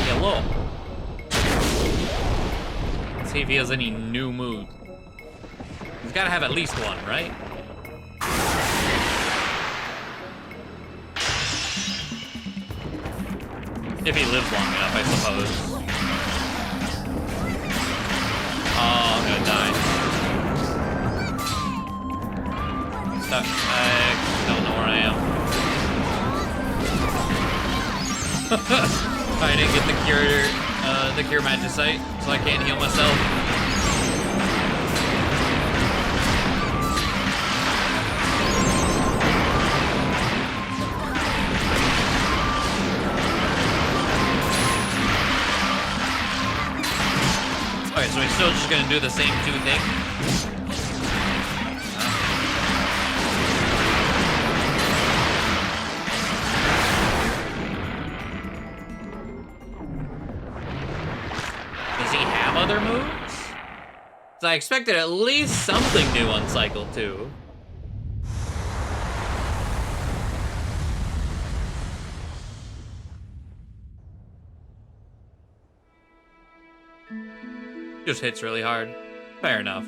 Hello. Let's see if he has any new moves. He's gotta have at least one, right? If he lives long enough, I suppose. Oh, I'm gonna die. Stuck. I don't know where I am. I didn't get the cure magicite, so I can't heal myself. Okay, so he's still just gonna do the same two things. Other moves? So I expected at least something new on Cycle 2. Just hits really hard. Fair enough.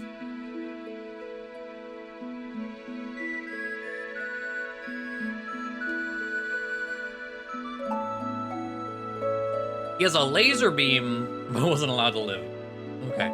He has a laser beam, but wasn't allowed to live. Okay.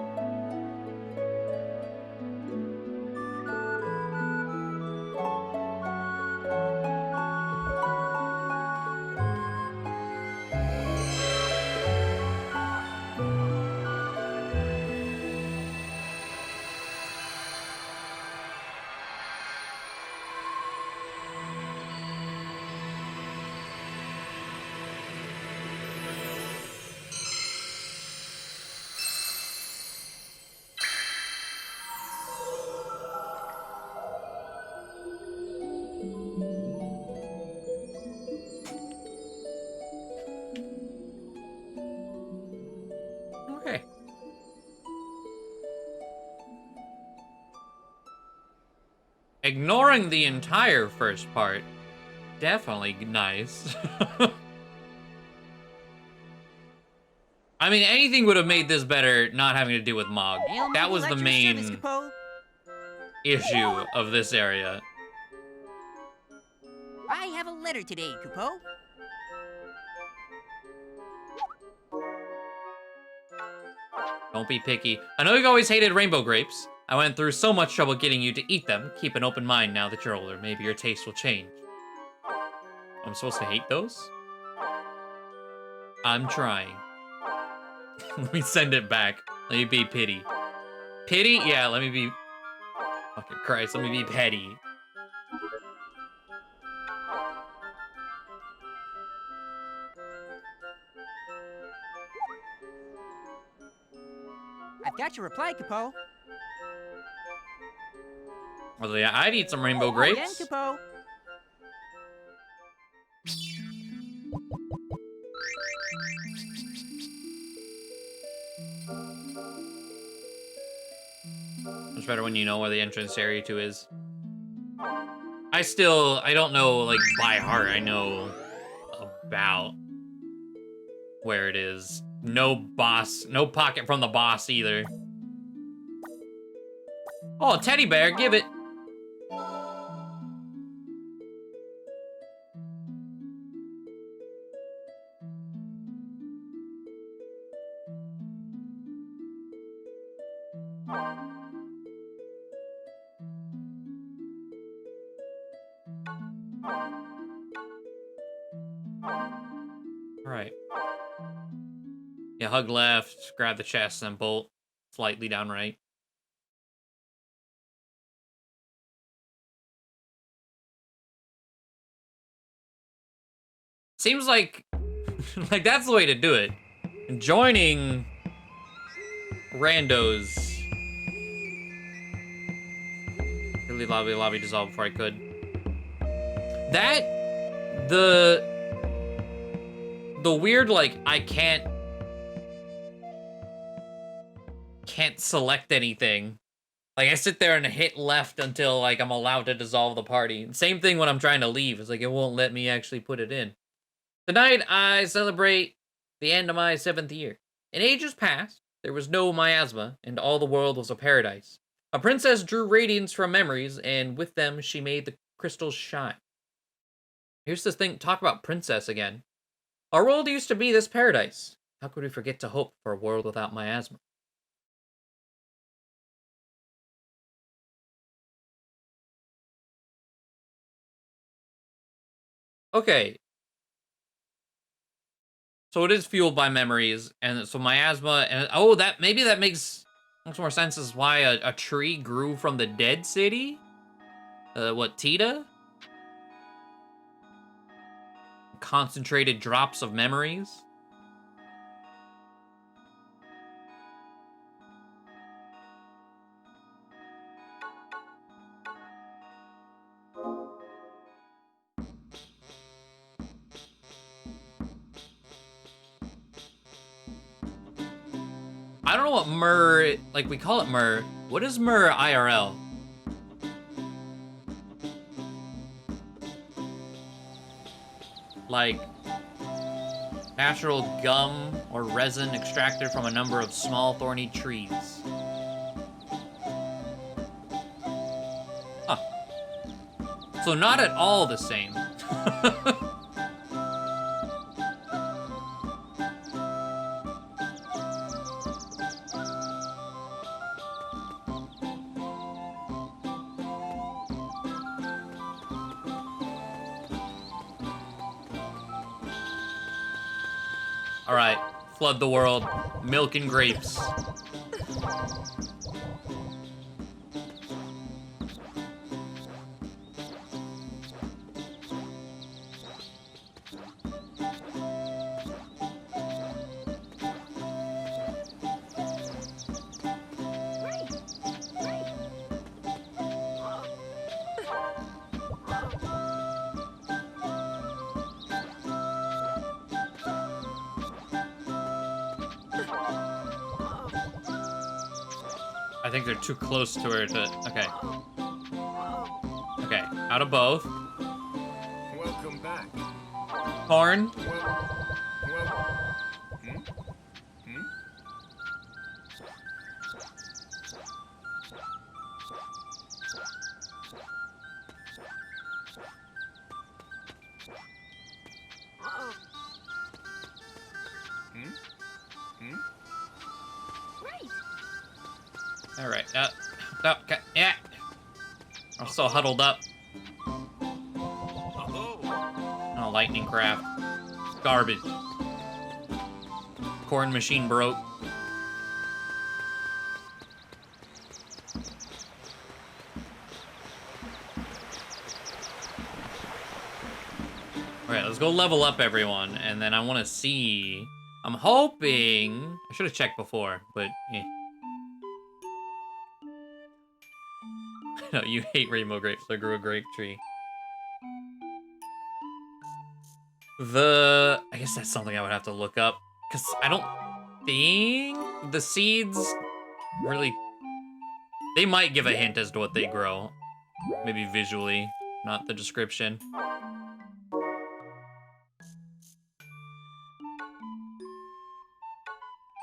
Okay. Ignoring the entire first part, definitely nice. I mean, anything would have made this better not having to do with Mog. That was the main issue of this area. I have a letter today, Kupo. Don't be picky. I know you've always hated rainbow grapes. I went through so much trouble getting you to eat them. Keep an open mind now that you're older. Maybe your taste will change. I'm supposed to hate those? I'm trying. Let me send it back. Let me be pity. Pity? Yeah, let me be... Fucking Christ, let me be petty. I've got your reply, Kupo. Well, yeah, I'd eat some rainbow Again, grapes. Kupo. Much better when you know where the entrance to Area 2 is. I don't know, like, by heart. I know about where it is. No boss, no pocket from the boss either. Oh, teddy bear, give it. Alright. Yeah, hug left, grab the chest, and bolt slightly down right. Seems like, like that's the way to do it. Joining randos. Really lobby dissolve before I could. That, the weird, like, I can't select anything. Like, I sit there and hit left until, like, I'm allowed to dissolve the party. Same thing when I'm trying to leave. It's like, it won't let me actually put it in. Tonight, I celebrate the end of my 7th year. In ages past, there was no miasma, and all the world was a paradise. A princess drew radiance from memories, and with them, she made the crystals shine. Here's this thing, talk about princess again. Our world used to be this paradise. How could we forget to hope for a world without miasma? Okay. So it is fueled by memories, and so miasma, and oh, maybe that makes more sense as why a tree grew from the dead city? What, Tita? Concentrated drops of memories? I don't know what myrrh, like, we call it myrrh. What is myrrh IRL? Like, natural gum or resin extracted from a number of small thorny trees. Huh. So not at all the same. All right, flood the world, milk and grapes. I think they're too close to her to, okay. Okay, out of both. Welcome back. Corn. All right. Okay. Yeah. I'm so huddled up. Oh, lightning craft. Garbage. Corn machine broke. All right, let's go level up everyone, and then I want to see. I'm hoping. I should have checked before, but. Eh. No, you hate rainbow grapes. I grew a grape tree. I guess that's something I would have to look up, because I don't think the seeds really... They might give a hint as to what they grow. Maybe visually, not the description.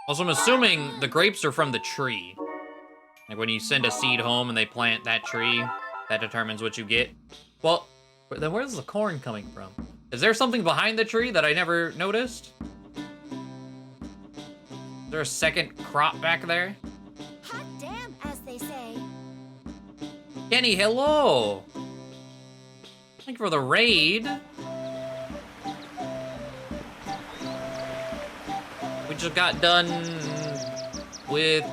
Also, I'm assuming the grapes are from the tree. Like when you send a seed home and they plant that tree, that determines what you get. Well, then where's the corn coming from? Is there something behind the tree that I never noticed? Is there a second crop back there? Hot damn, as they say. Kenny, hello! Thank you for the raid. We just got done with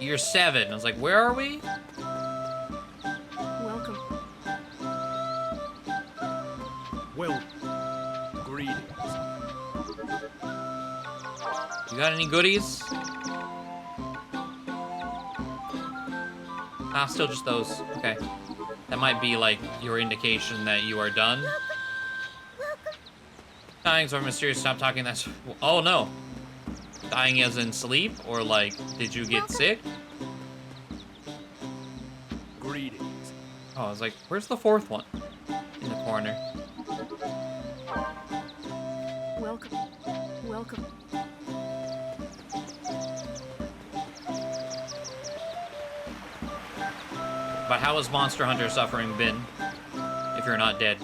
year 7. I was like, where are we? Welcome. Well, greetings. You got any goodies? Ah, still just those. Okay. That might be like your indication that you are done. Dying so mysterious. Stop talking. That's. Oh no. Dying as in sleep, or like, did you get sick? Greetings. Oh, I was like, where's the 4th one? In the corner. Welcome. Welcome. But how has Monster Hunter suffering been? If you're not dead.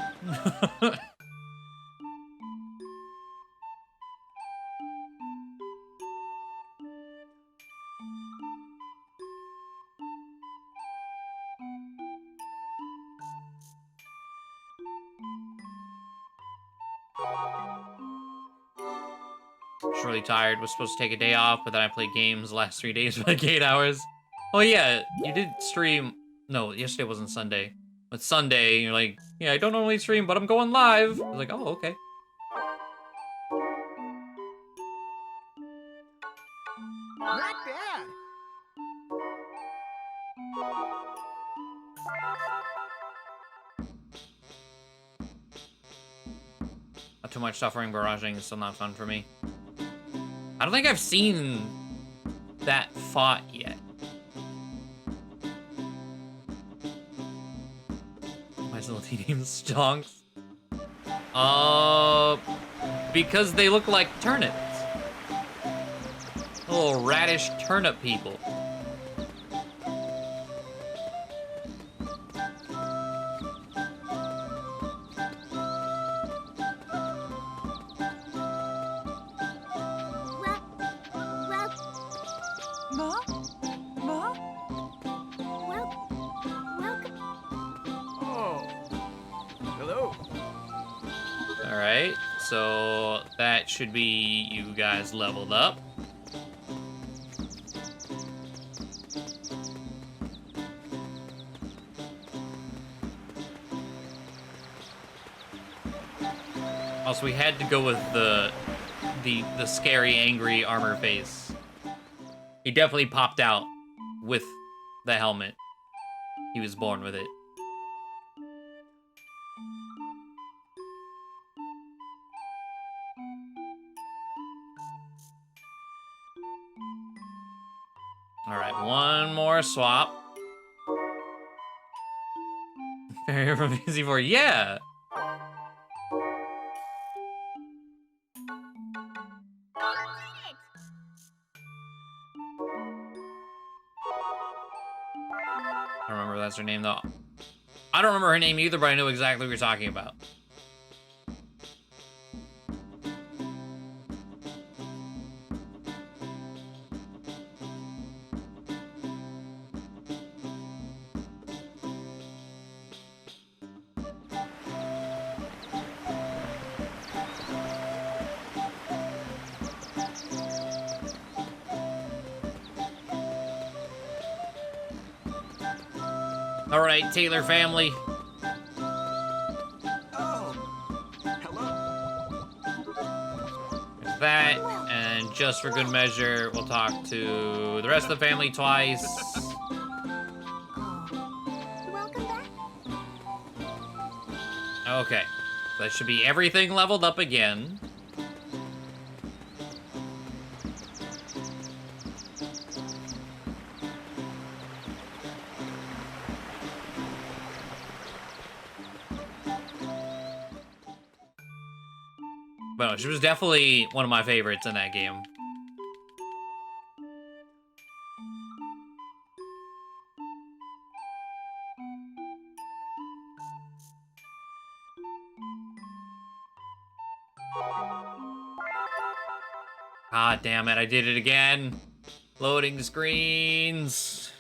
Just really tired. Was supposed to take a day off, but then I played games the last 3 days for like 8 hours. Oh yeah, you did stream. No, yesterday wasn't Sunday. But Sunday, you're like, yeah, I don't normally stream, but I'm going live. I was like, oh, okay. Not bad. Not too much suffering, barraging is still not fun for me. I don't think I've seen that fought yet. My little teams stonks. Because they look like turnips. Little radish turnip people. Oh. Hello. Alright, so that should be you guys leveled up. Also, we had to go with the scary, angry armor face. He definitely popped out with the helmet. He was born with it. All right, one more swap. Barrier from VC4, yeah. I don't remember if that's her name though. I don't remember her name either, but I know exactly what you're talking about. All right, Taylor family. Oh, hello. There's that, and just for good measure, we'll talk to the rest of the family twice. Welcome back. Okay, that should be everything leveled up again. But no, she was definitely one of my favorites in that game. God damn it, I did it again. Loading screens.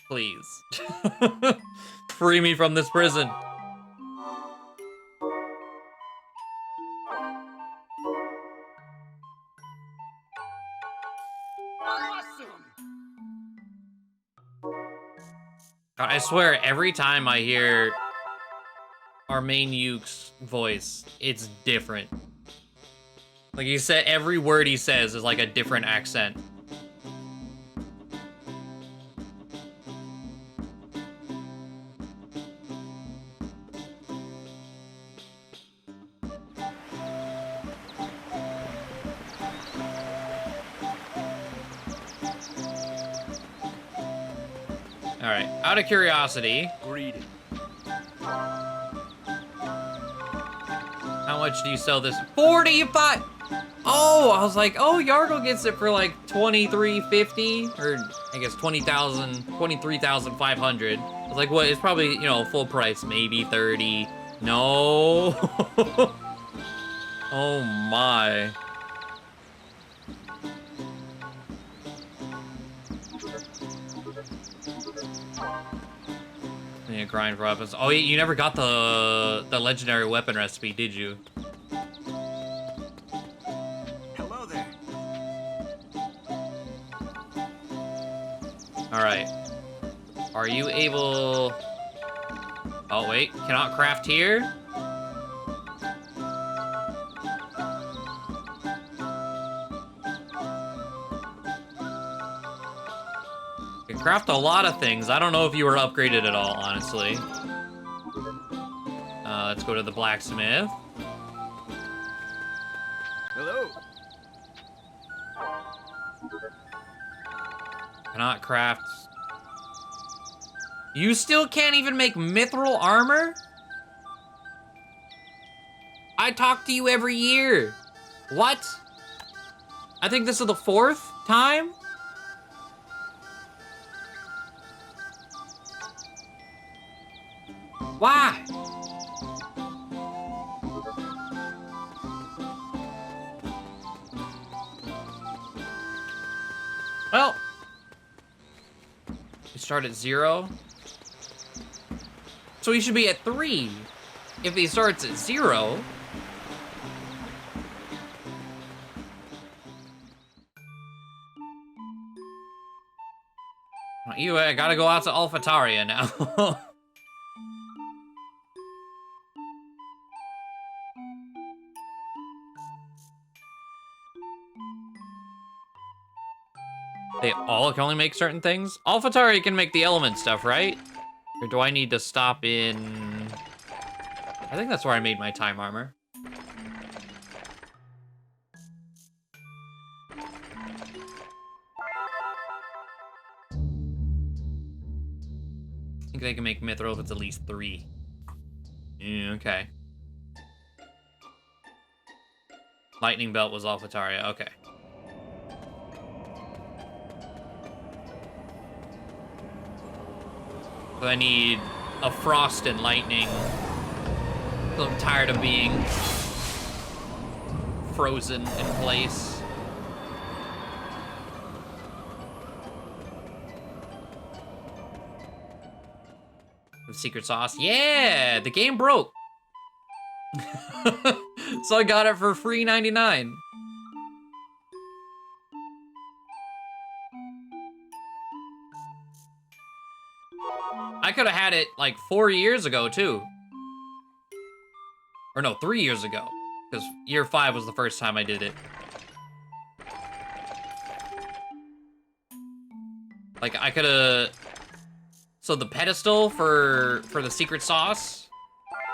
Please. Free me from this prison. God, I swear, every time I hear our main Yuke's voice, it's different. Like he said, every word he says is like a different accent. All right, out of curiosity, Greetings. how much do you sell this? 45. Oh, I was like, oh, Yargle gets it for like 23.50, or I guess 23,500. I was like, what? It's probably, you know, full price, maybe 30. No. Oh my. Yeah, grind for weapons. Oh, you never got the legendary weapon recipe, did you? Hello there. All right. Are you able? Oh wait, cannot craft here. You can craft a lot of things. I don't know if you were upgraded at all, honestly. Let's go to the blacksmith. Hello. Cannot craft. You still can't even make mithril armor? I talk to you every year. What? I think this is the 4th time? Why? Well, we start at 0. So he should be at 3. If he starts at 0. You gotta go out to Alphataria now. They all can only make certain things? Alphataria can make the element stuff, right? Or do I need to stop in... I think that's where I made my time armor. I think they can make mithril if it's at least 3. Yeah, okay. Lightning belt was Alphataria, okay. So I need a frost and lightning. So I'm tired of being frozen in place. Secret sauce. Yeah, the game broke. So I got it for free 99. I could have had it like 4 years ago too. Or no, 3 years ago. Because year 5 was the first time I did it. Like, I could've... So the pedestal for the secret sauce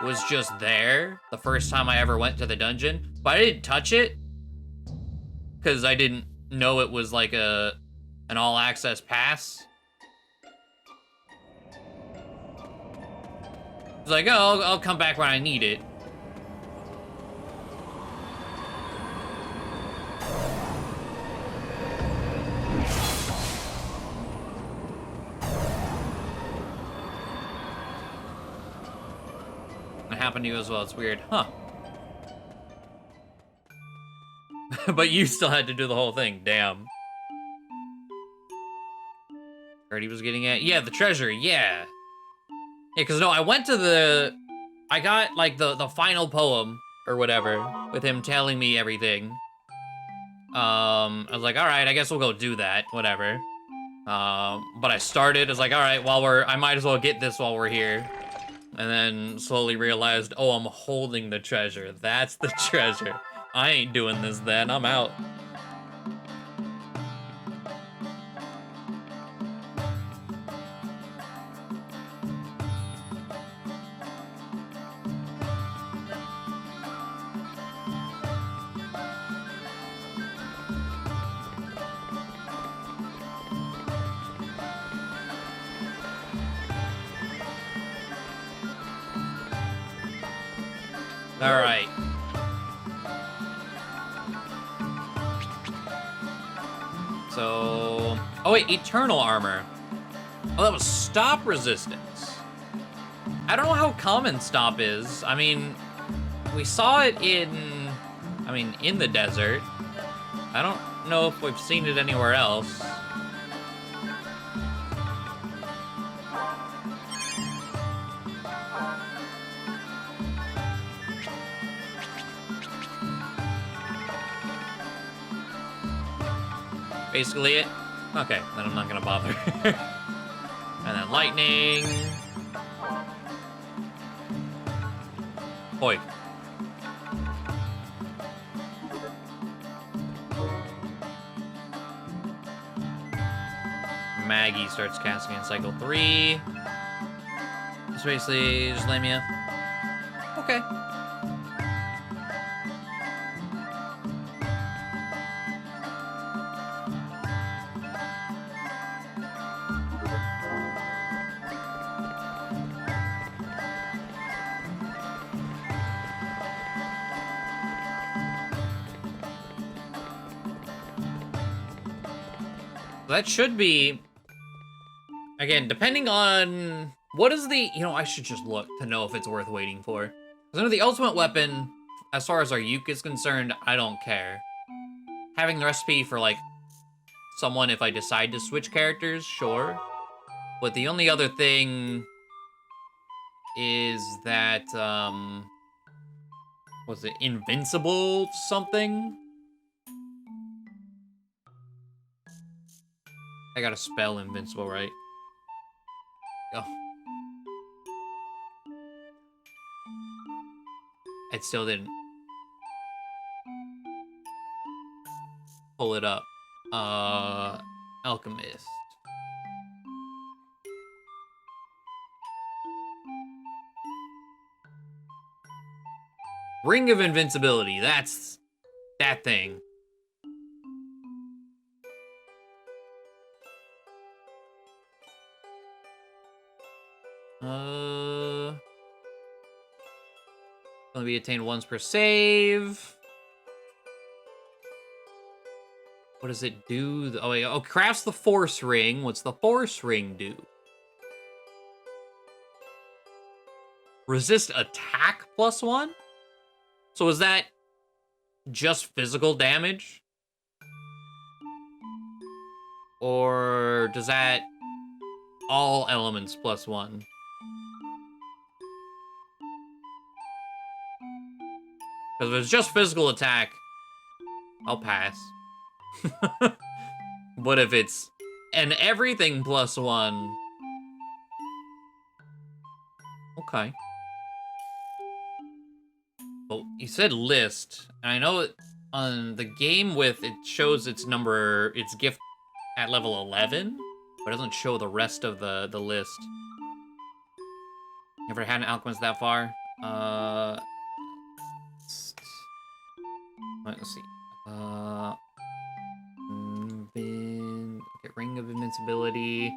was just there the first time I ever went to the dungeon, but I didn't touch it because I didn't know it was like an all-access pass. It's like, oh, I'll come back when I need it. It happened to you as well. It's weird, huh? But you still had to do the whole thing. Damn. Heard he was getting at, yeah, the treasure. Yeah. Yeah, because no, I went to the... I got, like, the final poem, or whatever, with him telling me everything. I was like, alright, I guess we'll go do that, whatever. But I started, I was like, alright, I might as well get this while we're here. And then slowly realized, oh, I'm holding the treasure. That's the treasure. I ain't doing this then, I'm out. All right. So, oh wait, eternal armor. Oh, that was stop resistance. I don't know how common stop is. I mean, we saw it in the desert. I don't know if we've seen it anywhere else. Basically it. Okay, then I'm not gonna bother. And then lightning. Oi. Maggie starts casting in cycle 3. It's basically just Lamia. Okay. That should be, again, depending on, what is the, I should just look to know if it's worth waiting for. Because under the ultimate weapon, as far as our Yuke is concerned, I don't care. Having the recipe for, like, someone if I decide to switch characters, sure. But the only other thing is that, was it invincible something? I got a spell invincible, right? Oh. It still didn't pull it up. Alchemist. Ring of Invincibility, that's that thing. Only be attained once per save. What does it do? Oh, wait. Oh, crafts the Force Ring. What's the Force Ring do? Resist attack +1? So is that just physical damage? Or does that all elements +1? Because if it's just physical attack, I'll pass. But if it's an everything +1, okay. Well, you said list. And I know on the game with it shows its gift at level 11. but it doesn't show the rest of the list. Never had an alchemist that far. Let's see. Get Ring of Invincibility.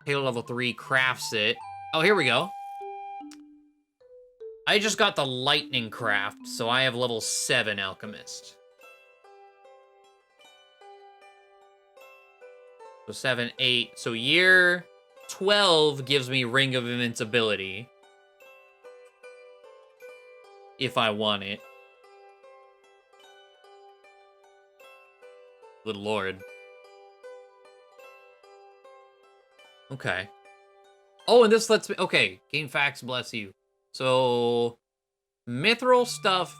Halo level 3 crafts it. Oh, here we go. I just got the lightning craft, so I have level 7 alchemist. So 7, 8. So year 12 gives me Ring of Invincibility. If I want it. Good lord. Okay. Oh, and this lets me... Okay, gain facts, bless you. So... Mithril stuff...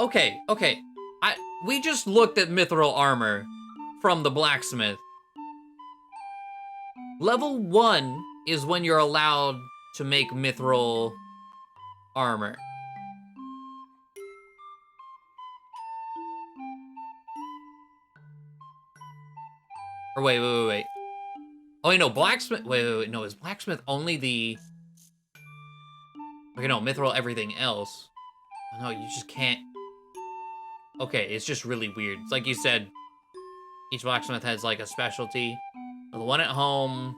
Okay. We just looked at mithril armor from the blacksmith. Level 1 is when you're allowed to make mithril armor. Or wait. Oh, wait, no, blacksmith... Wait, no, is blacksmith only the... Okay, no, mithril everything else. No, you just can't... Okay, it's just really weird. It's like you said, each blacksmith has, like, a specialty. So the one at home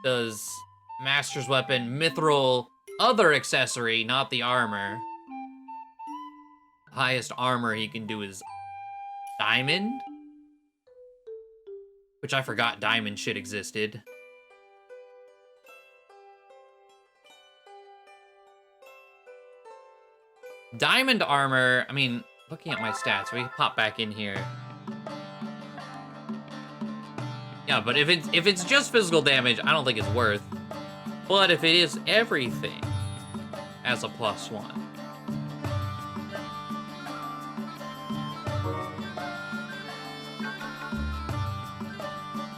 does master's weapon, mithril, other accessory, not the armor. Highest armor he can do is diamond? Which I forgot diamond shit existed. Diamond armor, I mean, looking at my stats, we pop back in here. Yeah, but if it's just physical damage, I don't think it's worth. But if it is everything, as a +1.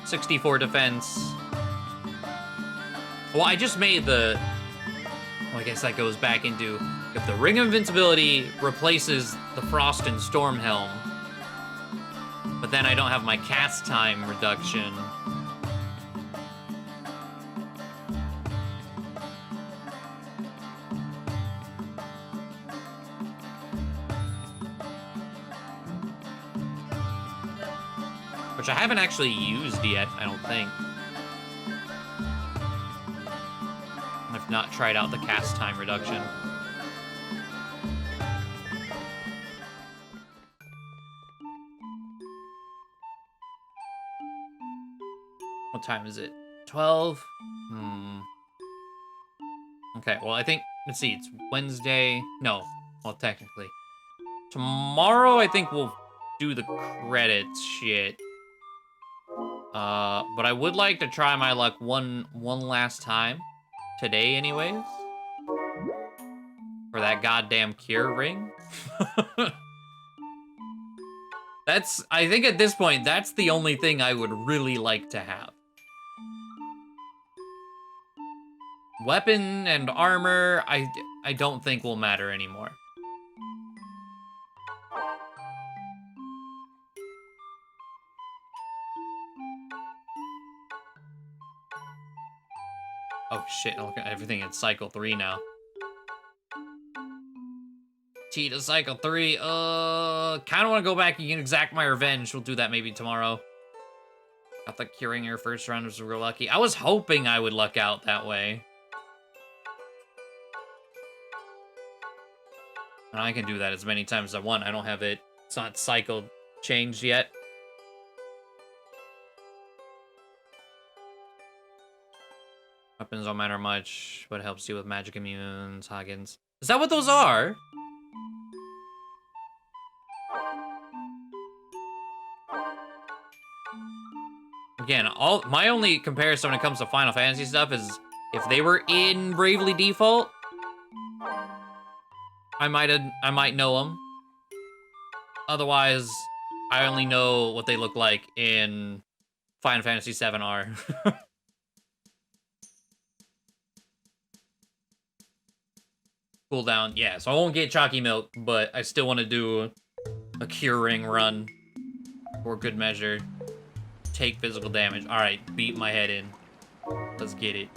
+64 defense. Well, I just made the... Well, I guess that goes back into... If the Ring of Invincibility replaces the Frost and Storm Helm, but then I don't have my cast time reduction. Which I haven't actually used yet, I don't think. I've not tried out the cast time reduction. What time is it? 12? Okay, well, I think... Let's see, it's Wednesday... No. Well, technically. Tomorrow, I think we'll do the credits shit. But I would like to try my luck one last time. Today, anyways. For that goddamn cure ring. I think at this point, that's the only thing I would really like to have. Weapon and armor, I don't think will matter anymore. Oh shit, look at everything in cycle 3 now. T to cycle 3, kinda wanna go back and exact my revenge. We'll do that maybe tomorrow. I thought curing her first round was real lucky. I was hoping I would luck out that way. And I can do that as many times as I want. I don't have it. It's not cycled changed yet. Weapons don't matter much, but it helps you with magic immunes, Hagens. Is that what those are? Again, my only comparison when it comes to Final Fantasy stuff is if they were in Bravely Default, I might know them. Otherwise, I only know what they look like in Final Fantasy 7R. Cooldown, yeah, so I won't get Chalky Milk, but I still want to do a curing run for good measure. Take physical damage. All right, beat my head in. Let's get it.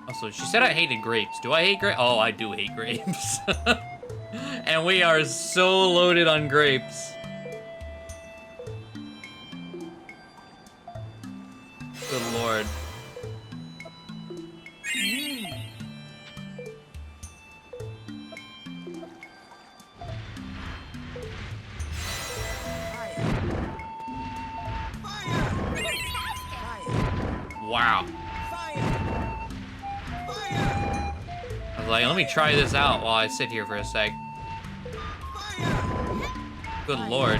Also, she said I hated grapes. Do I hate grapes? Oh, I do hate grapes. And we are so loaded on grapes. Good lord. Wow. I was like, let me try this out while I sit here for a sec. Good lord.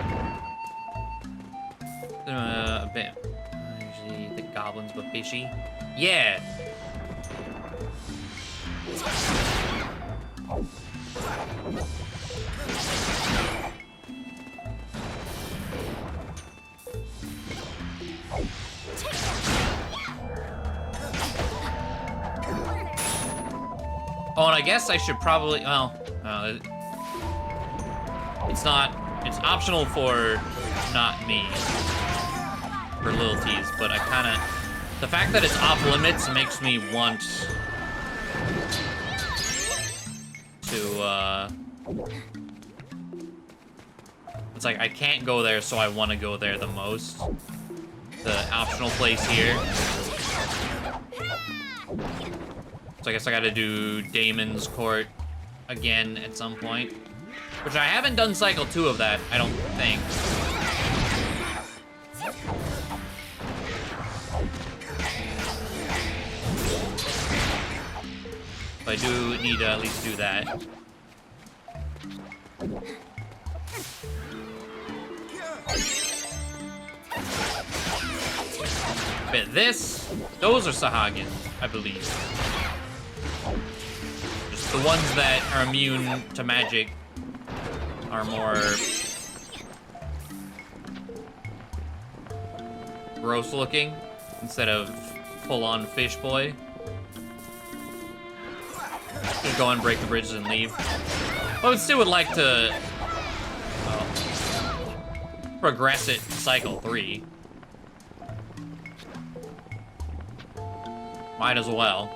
A bit. I usually think goblins, but fishy. Yeah. Oh, and I guess I should probably, well, it's optional for not me, for little T's, but I kind of, the fact that it's off limits makes me want to, it's like I can't go there, so I want to go there the most. The optional place here. So I guess I gotta do Damon's Court again at some point. Which I haven't done cycle 2 of that, I don't think. But I do need to at least do that. But those are Sahagin, I believe. Just the ones that are immune to magic are more gross looking instead of full-on fish boy. Just go and break the bridges and leave. But I still would like to progress it to cycle 3. Might as well.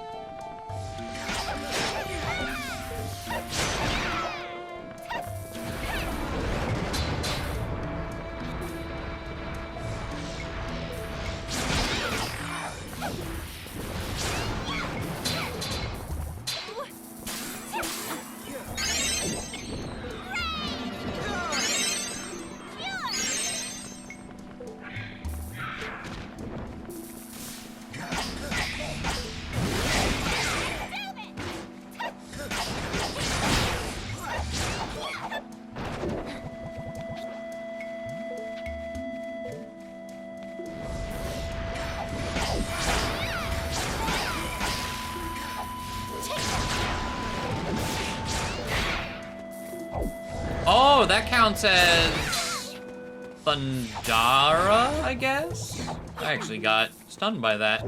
Oh, that counts as Thundara, I guess? I actually got stunned by that.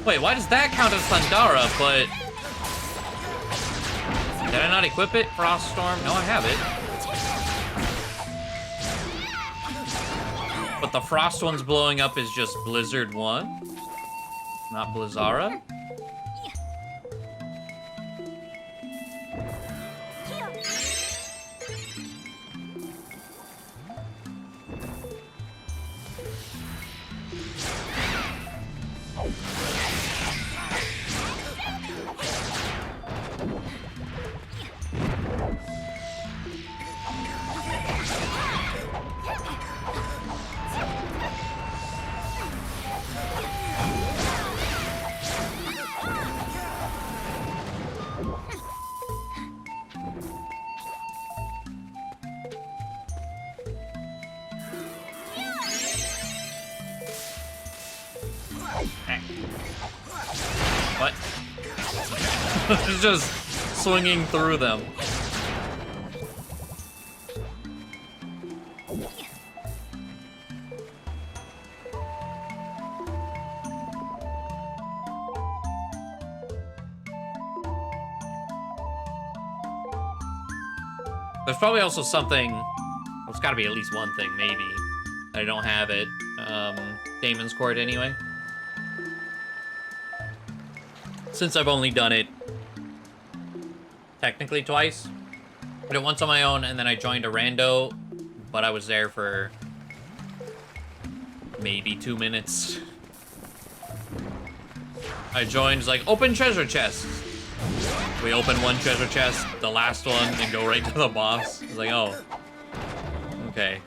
Wait, why does that count as Thundara, but... Did I not equip it? Frost Storm? No, I have it. But the Frost one's blowing up is just Blizzard 1? Not Blizzara? Just swinging through them. There's probably also something, there's gotta be at least one thing, maybe, that I don't have it. Damon's Court anyway. Since I've only done it technically twice. I did it once on my own, and then I joined a rando, but I was there for maybe 2 minutes. I joined, like, open treasure chest. We open one treasure chest, the last one, and go right to the boss. It's like, oh. Okay.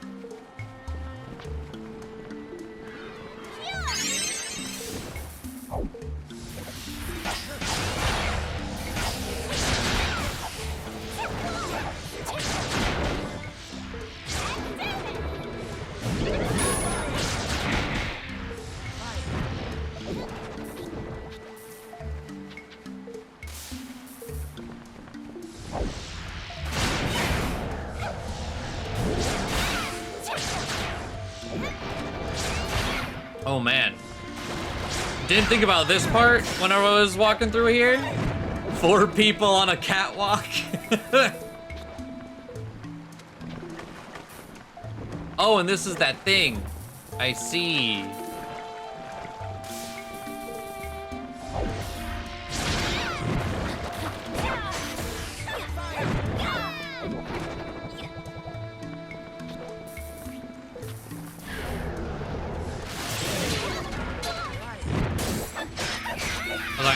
Oh man. Didn't think about this part when I was walking through here. 4 people on a catwalk. Oh, and this is that thing. I see.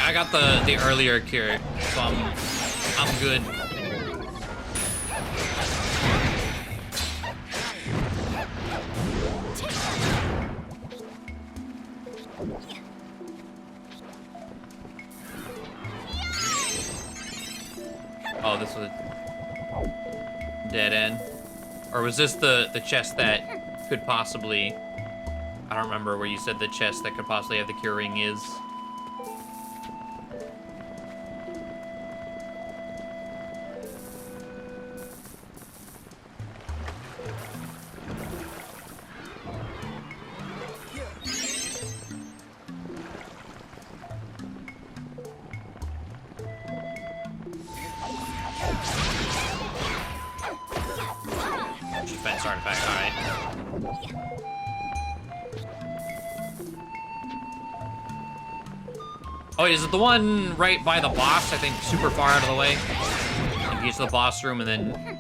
I got the earlier cure, so I'm good. Oh, this was a dead end. Or was this the chest that could possibly, I don't remember where you said the chest that could possibly have the cure ring is. Defense artifact, alright. Oh, is it the one right by the boss? I think super far out of the way. You get to the boss room and then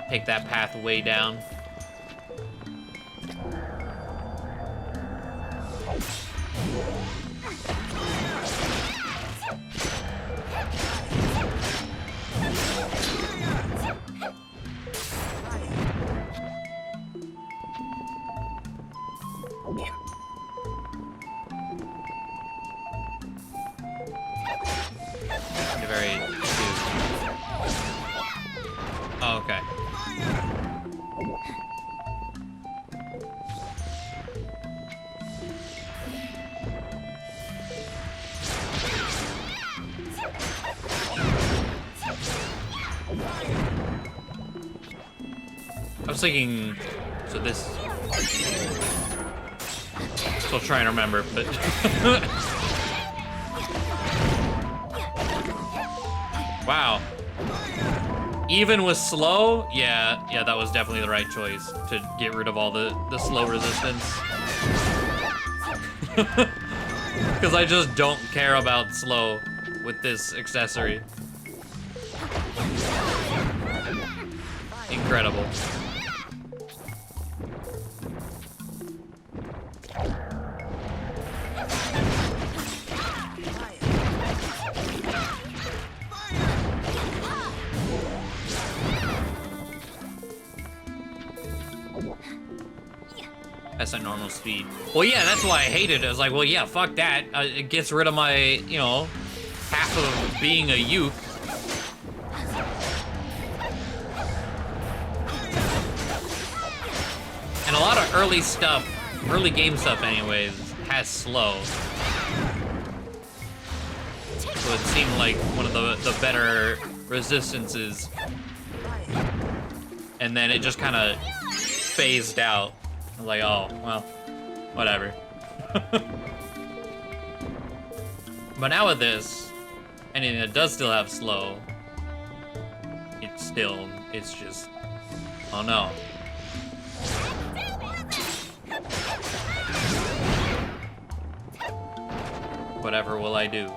take that path way down. Oh, okay. I was thinking, so this, still trying to remember, but wow. Even with slow, yeah, that was definitely the right choice to get rid of all the slow resistance. Because I just don't care about slow with this accessory. Incredible. That's at normal speed. Well, yeah, that's why I hated it. I was like, well, yeah, fuck that. It gets rid of my, you know, half of being a youth. And a lot of early stuff, early game stuff anyways, has slow. so it seemed like one of the better resistances. And then it just kind of phased out. I was like, oh, well, whatever. But now with this, anything that does still have slow, it's just, oh no. Whatever will I do?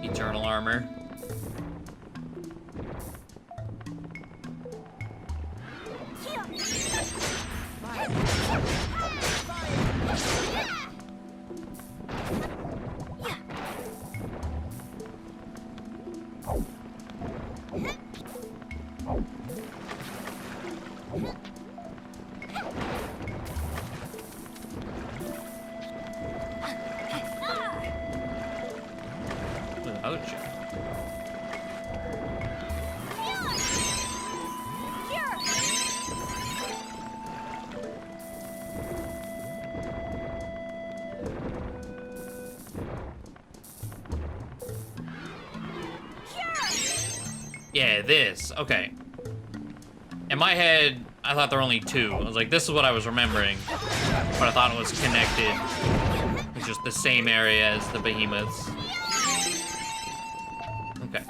Eternal armor. Ouch. Yeah, this. Okay. In my head, I thought there were only two. I was like, this is what I was remembering. But I thought it was connected. It's just the same area as the behemoths. Okay.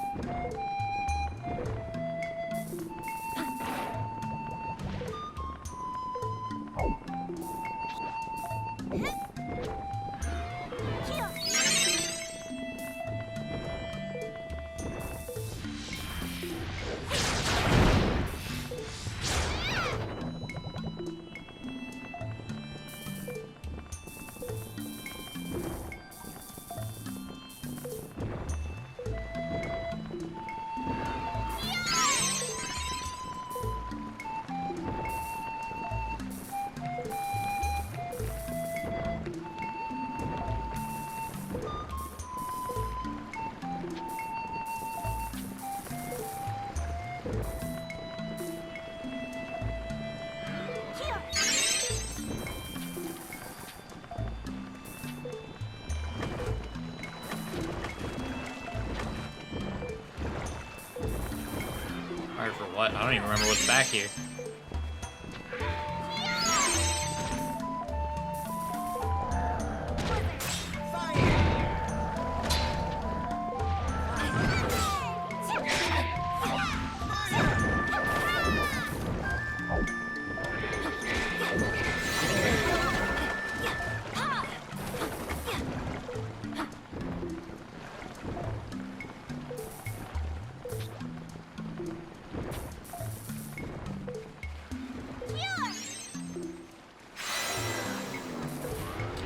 Alright, for what? I don't even remember what's back here.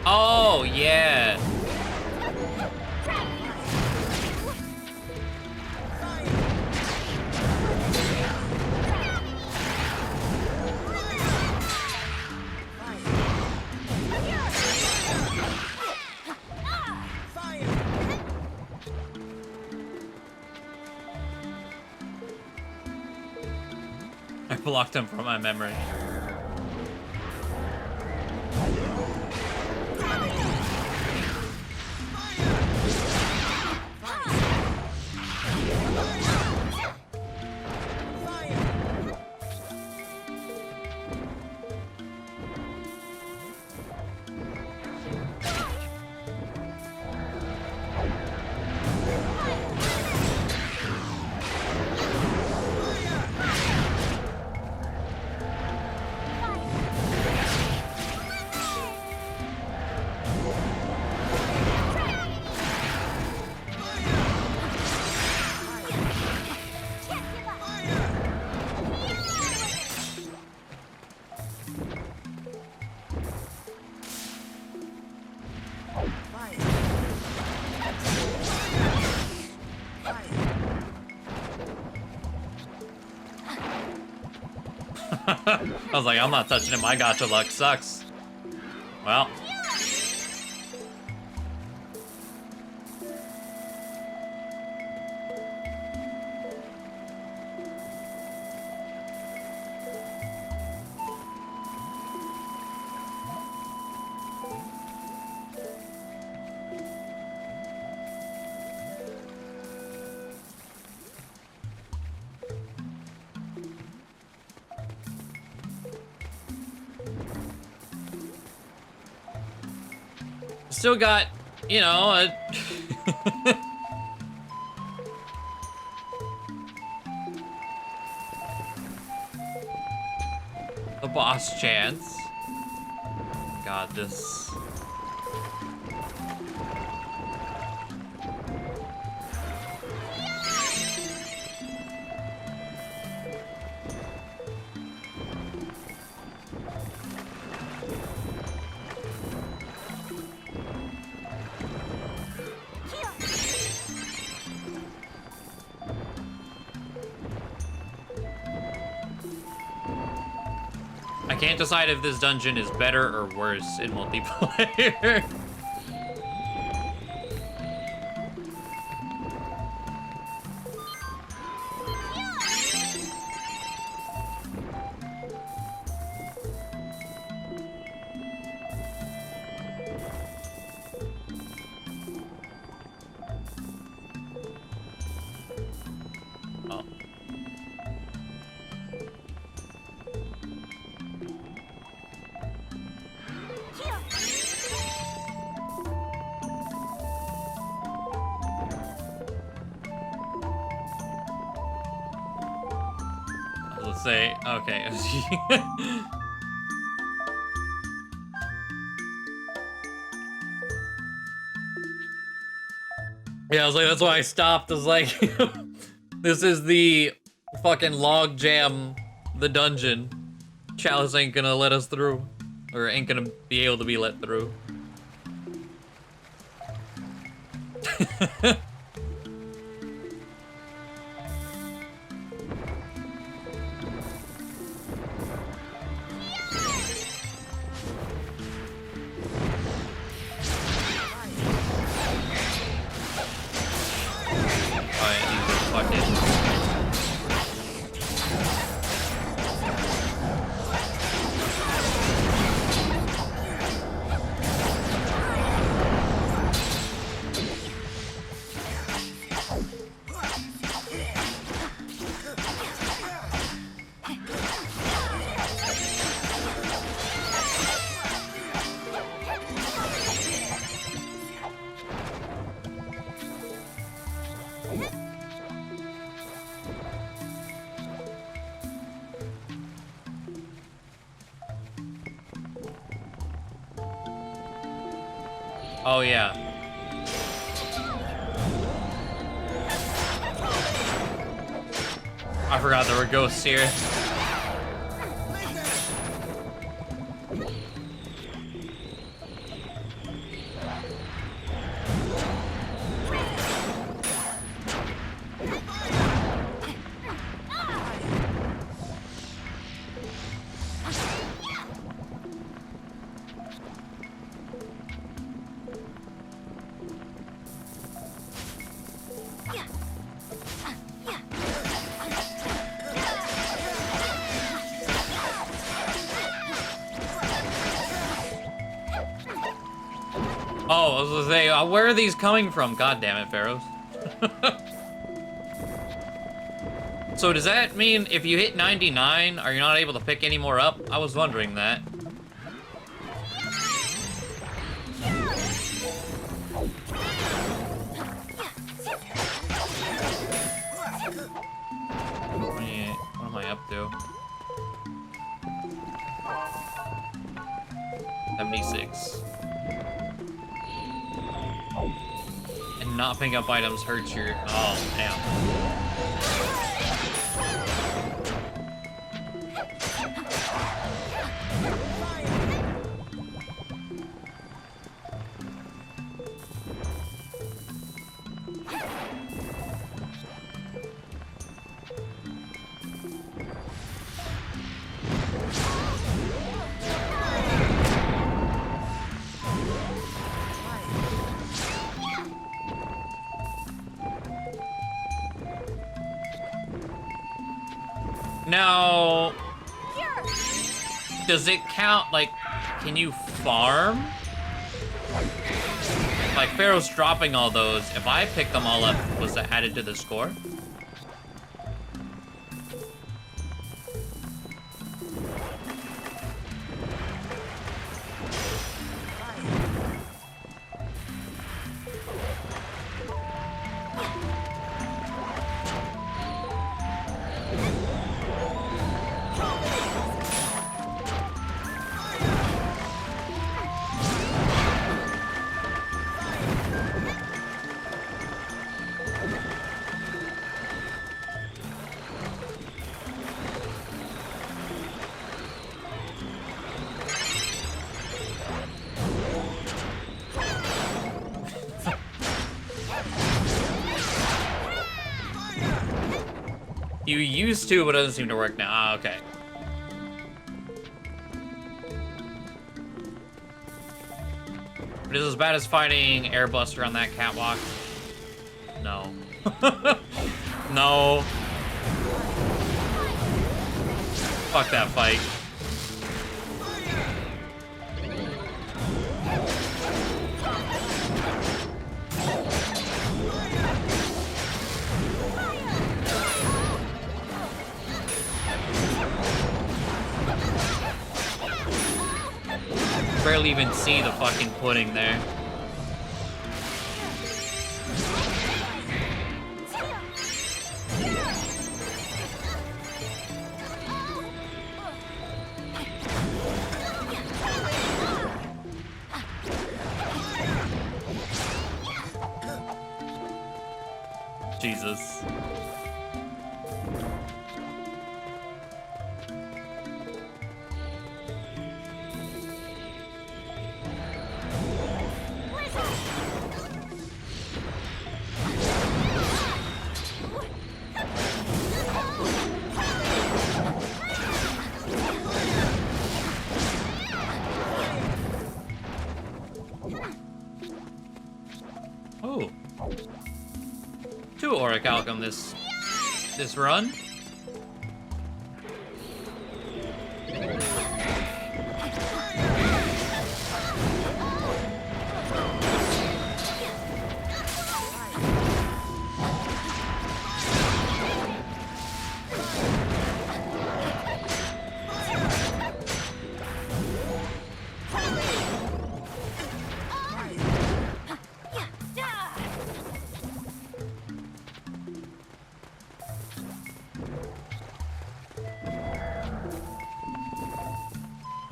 Oh, yeah. I blocked him from my memory. I was like, I'm not touching it. My gacha luck sucks. Well. Still got, you know, a boss chance. God, this. I can't decide if this dungeon is better or worse in multiplayer. Oh. Let's say, okay. Yeah, I was like, that's why I stopped. I was like, this is the fucking log jam, the dungeon. Chalice ain't gonna let us through. Or ain't gonna be able to be let through. Oh, yeah. I forgot there were ghosts here. Oh, I was gonna say, where are these coming from? God damn it, Pharaohs. So does that mean if you hit 99, are you not able to pick any more up? I was wondering that. What am I up to? 76. And not picking up items hurts your... Oh, damn. Now, does it count, like, can you farm? Like, Pharaoh's dropping all those. If I pick them all up, was that added to the score? You used to, but it doesn't seem to work now. Ah, okay. But is it as bad as fighting Airbuster on that catwalk? No. No. Fuck that fight. Barely even see the fucking pudding there. Jesus. Oh. 2 Orichalcum this run.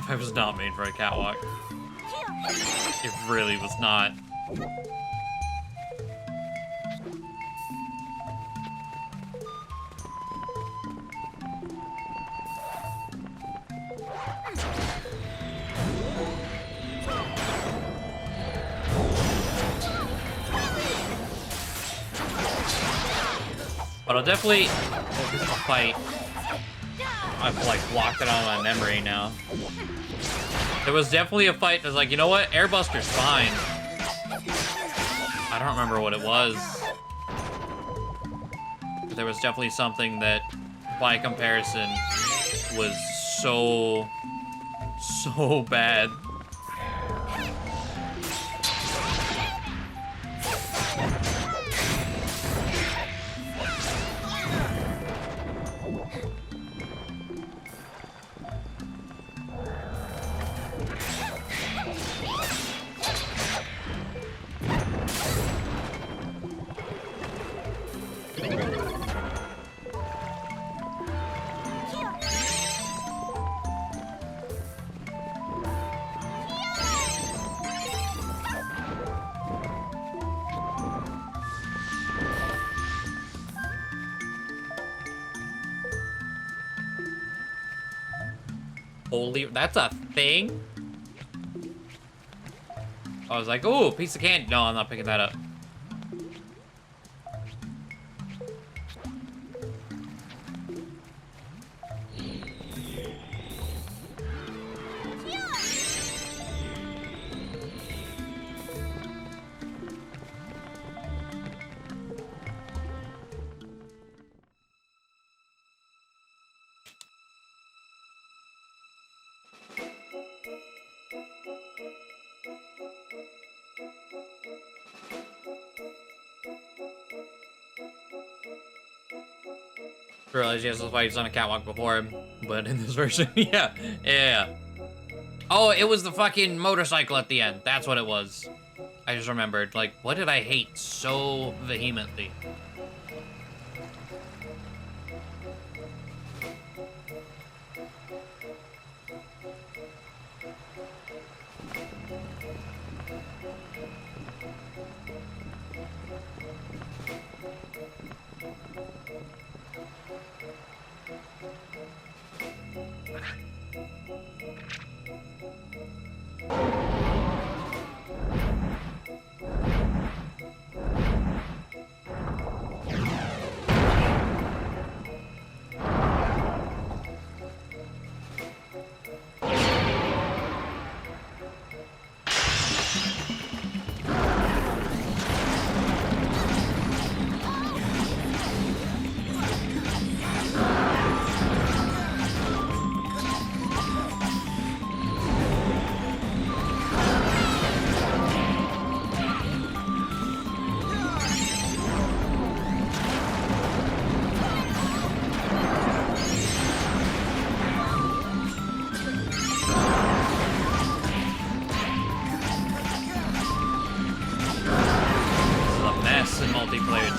I was not made for a catwalk. It really was not. But I'll definitely focus the fight. I've like blocked it on my memory now. There was definitely a fight that was like, you know what? Airbuster's fine. I don't remember what it was. But there was definitely something that, by comparison, was so bad. Holy, that's a thing? I was like, oh, piece of candy. No, I'm not picking that up. Realized yes, that's why he's on a catwalk before, but in this version, yeah. Oh, it was the fucking motorcycle at the end. That's what it was. I just remembered. Like, what did I hate so vehemently?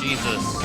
Jesus.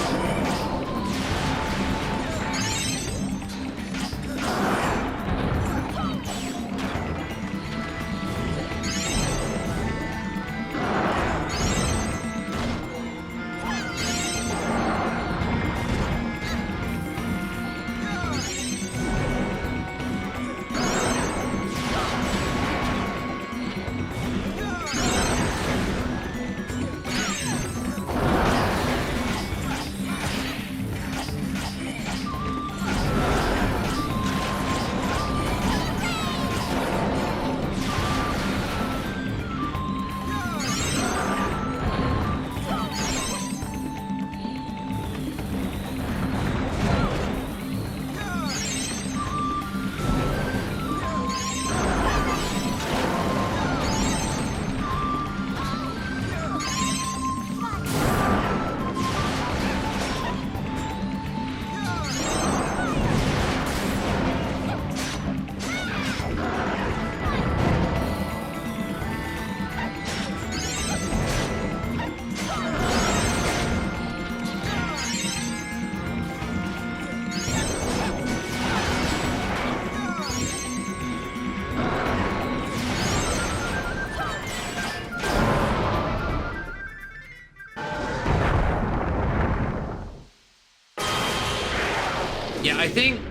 Yeah, I think,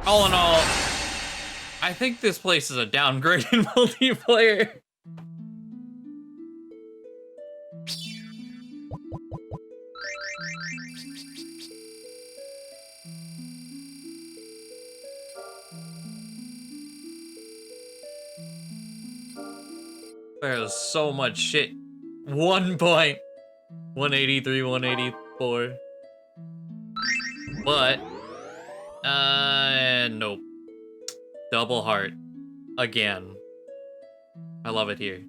all in all, I think this place is a downgrade in multiplayer. There's so much shit. 1 point. 183, 184. But, nope. Double heart. Again. I love it here.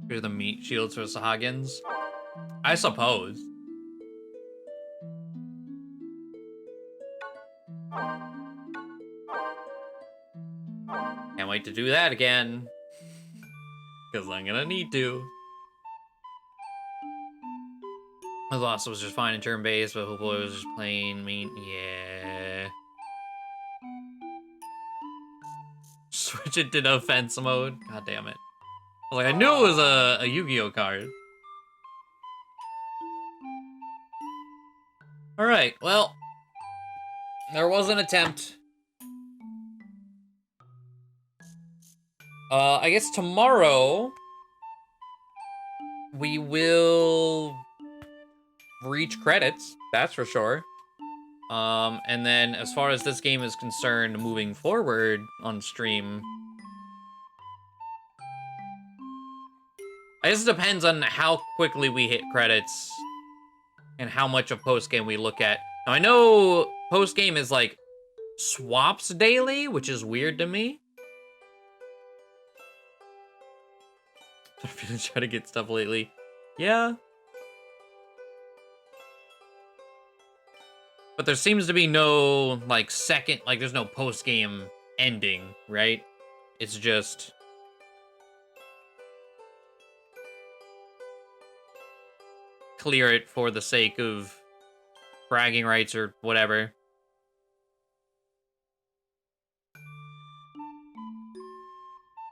Here's the meat shields for Sahagins. I suppose. Can't wait to do that again. Because I'm gonna need to. The loss was just fine in turn base, but hopefully it was just plain mean. Yeah. Switch it to offense mode. God damn it. Like, I knew it was a Yu-Gi-Oh card. Alright, well. There was an attempt. I guess tomorrow we will reach credits, that's for sure. And then as far as this game is concerned, moving forward on stream, I guess it depends on how quickly we hit credits and how much of post-game we look at. Now, I know post-game is like swaps daily, which is weird to me. I've been trying to get stuff lately. Yeah. But there seems to be no, like, there's no post-game ending, right? It's just... clear it for the sake of bragging rights or whatever.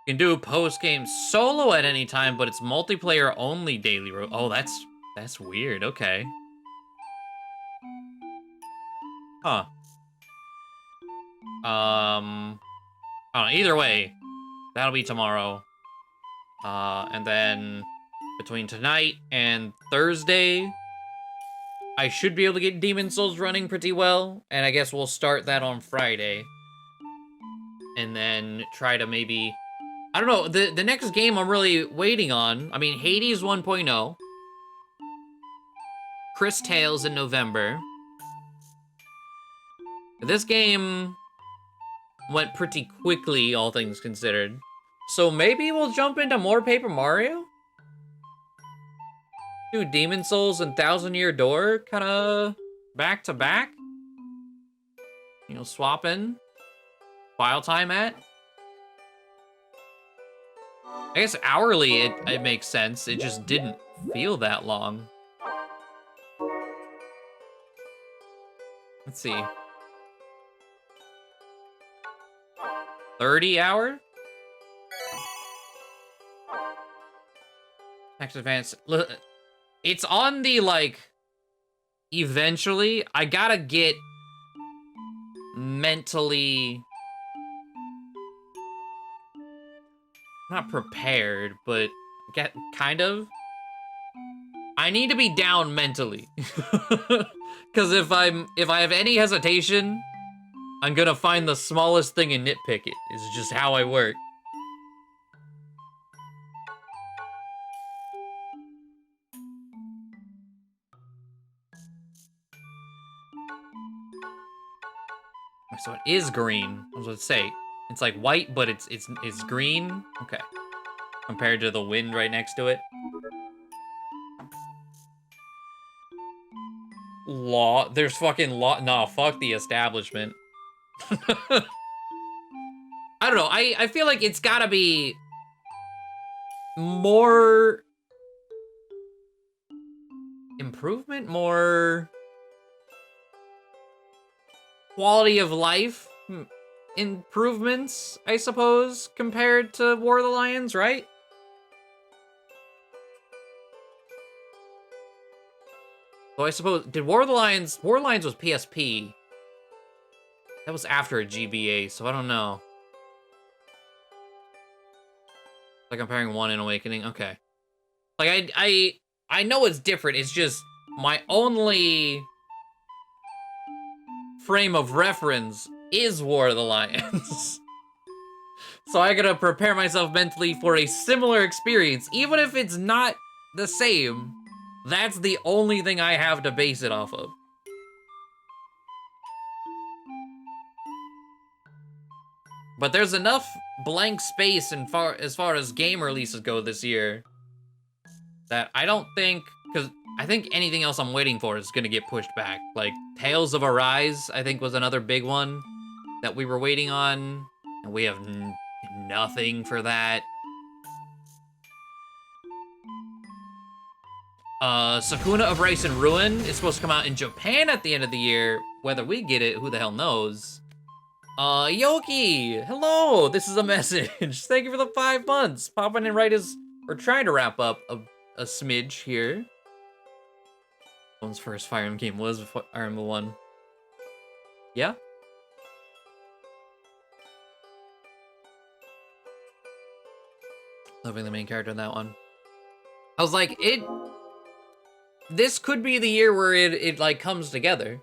You can do post-game solo at any time, but it's multiplayer only daily. Oh, that's weird. Okay. Huh. I don't know. Either way, that'll be tomorrow. And then between tonight and Thursday, I should be able to get Demon Souls running pretty well. And I guess we'll start that on Friday. And then try to maybe... I don't know, the next game I'm really waiting on, I mean, Hades 1.0, Chris Tales in November. This game went pretty quickly, all things considered. So maybe we'll jump into more Paper Mario? Do Demon Souls and Thousand Year Door kind of back to back? You know, swapping file time at? I guess hourly it makes sense. It just didn't feel that long. Let's see. 30 hour? Next advance. It's on the, like, eventually, I gotta get mentally, not prepared, but get kind of. I need to be down mentally. Because if I have any hesitation, I'm gonna find the smallest thing and nitpick it. It's just how I work. So it is green. I was gonna say, it's like white, but it's green. Okay. Compared to the wind right next to it. Law. There's fucking law. No, fuck the establishment. I don't know. I feel like it's gotta be more improvement, more quality of life improvements, I suppose, compared to War of the Lions, right? So I suppose, did War of the Lions was PSP. That was after a GBA, so I don't know. Like comparing 1 and Awakening, okay. Like I know it's different, it's just my only frame of reference is War of the Lions. So I gotta prepare myself mentally for a similar experience, even if it's not the same. That's the only thing I have to base it off of. But there's enough blank space as far as game releases go this year that I don't think, because I think anything else I'm waiting for is gonna get pushed back. Like Tales of Arise, I think was another big one that we were waiting on, and we have nothing for that. Sakuna of Rice and Ruin is supposed to come out in Japan at the end of the year. Whether we get it, who the hell knows? Yoki! Hello! This is a message. Thank you for the 5 months. Popping in right as we're trying to wrap up a smidge here. One's first Fire Emblem game was Fire Emblem 1. Yeah? Loving the main character in that one. I was like, this could be the year where it like comes together.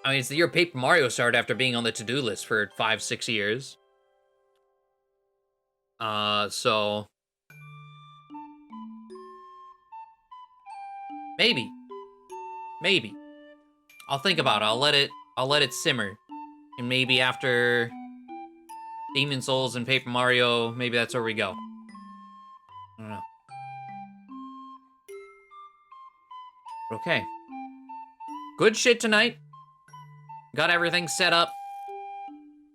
I mean, it's the year Paper Mario started after being on the to-do list for 5-6 years. So maybe. I'll think about it. I'll let it simmer. And maybe after Demon Souls and Paper Mario, maybe that's where we go. I don't know. Okay. Good shit tonight. Got everything set up.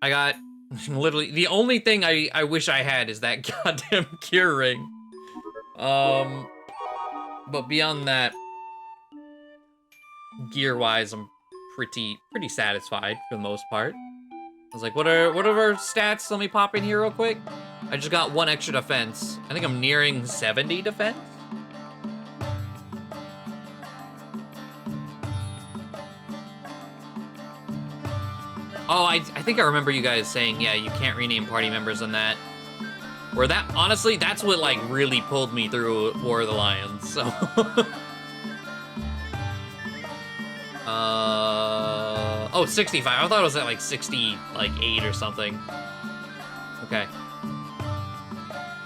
I got literally the only thing I wish I had is that goddamn cure ring. But beyond that, gear-wise, I'm pretty satisfied for the most part. I was like, what are our stats? Let me pop in here real quick. I just got 1 extra defense. I think I'm nearing 70 defense. Oh, I think I remember you guys saying, yeah, you can't rename party members on that. Where that, honestly, that's what, like, really pulled me through War of the Lions, so. Oh, 65. I thought it was at, like, 68 or something. Okay.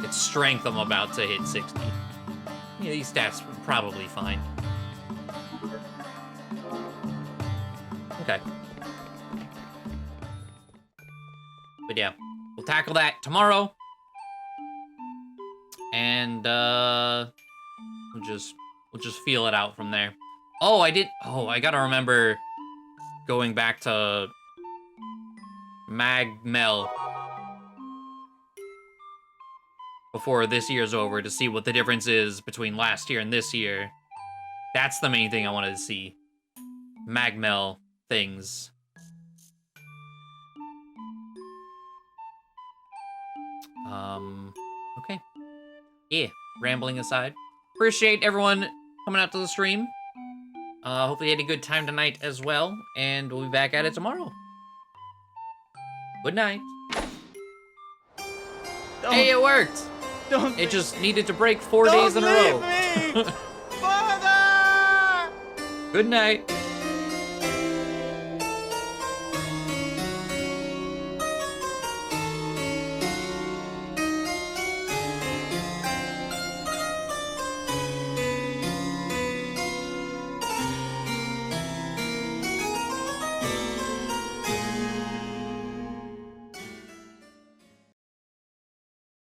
It's strength I'm about to hit 60. Yeah, these stats are probably fine. Okay. But yeah, we'll tackle that tomorrow. And we'll just feel it out from there. Oh, I gotta remember going back to Magmel before this year's over to see what the difference is between last year and this year. That's the main thing I wanted to see. Magmel things. Okay. Yeah, rambling aside. Appreciate everyone coming out to the stream. Hopefully you had a good time tonight as well, and we'll be back at it tomorrow. Good night. Hey, it worked! It just needed to break 4 days in a row. Father! Good night.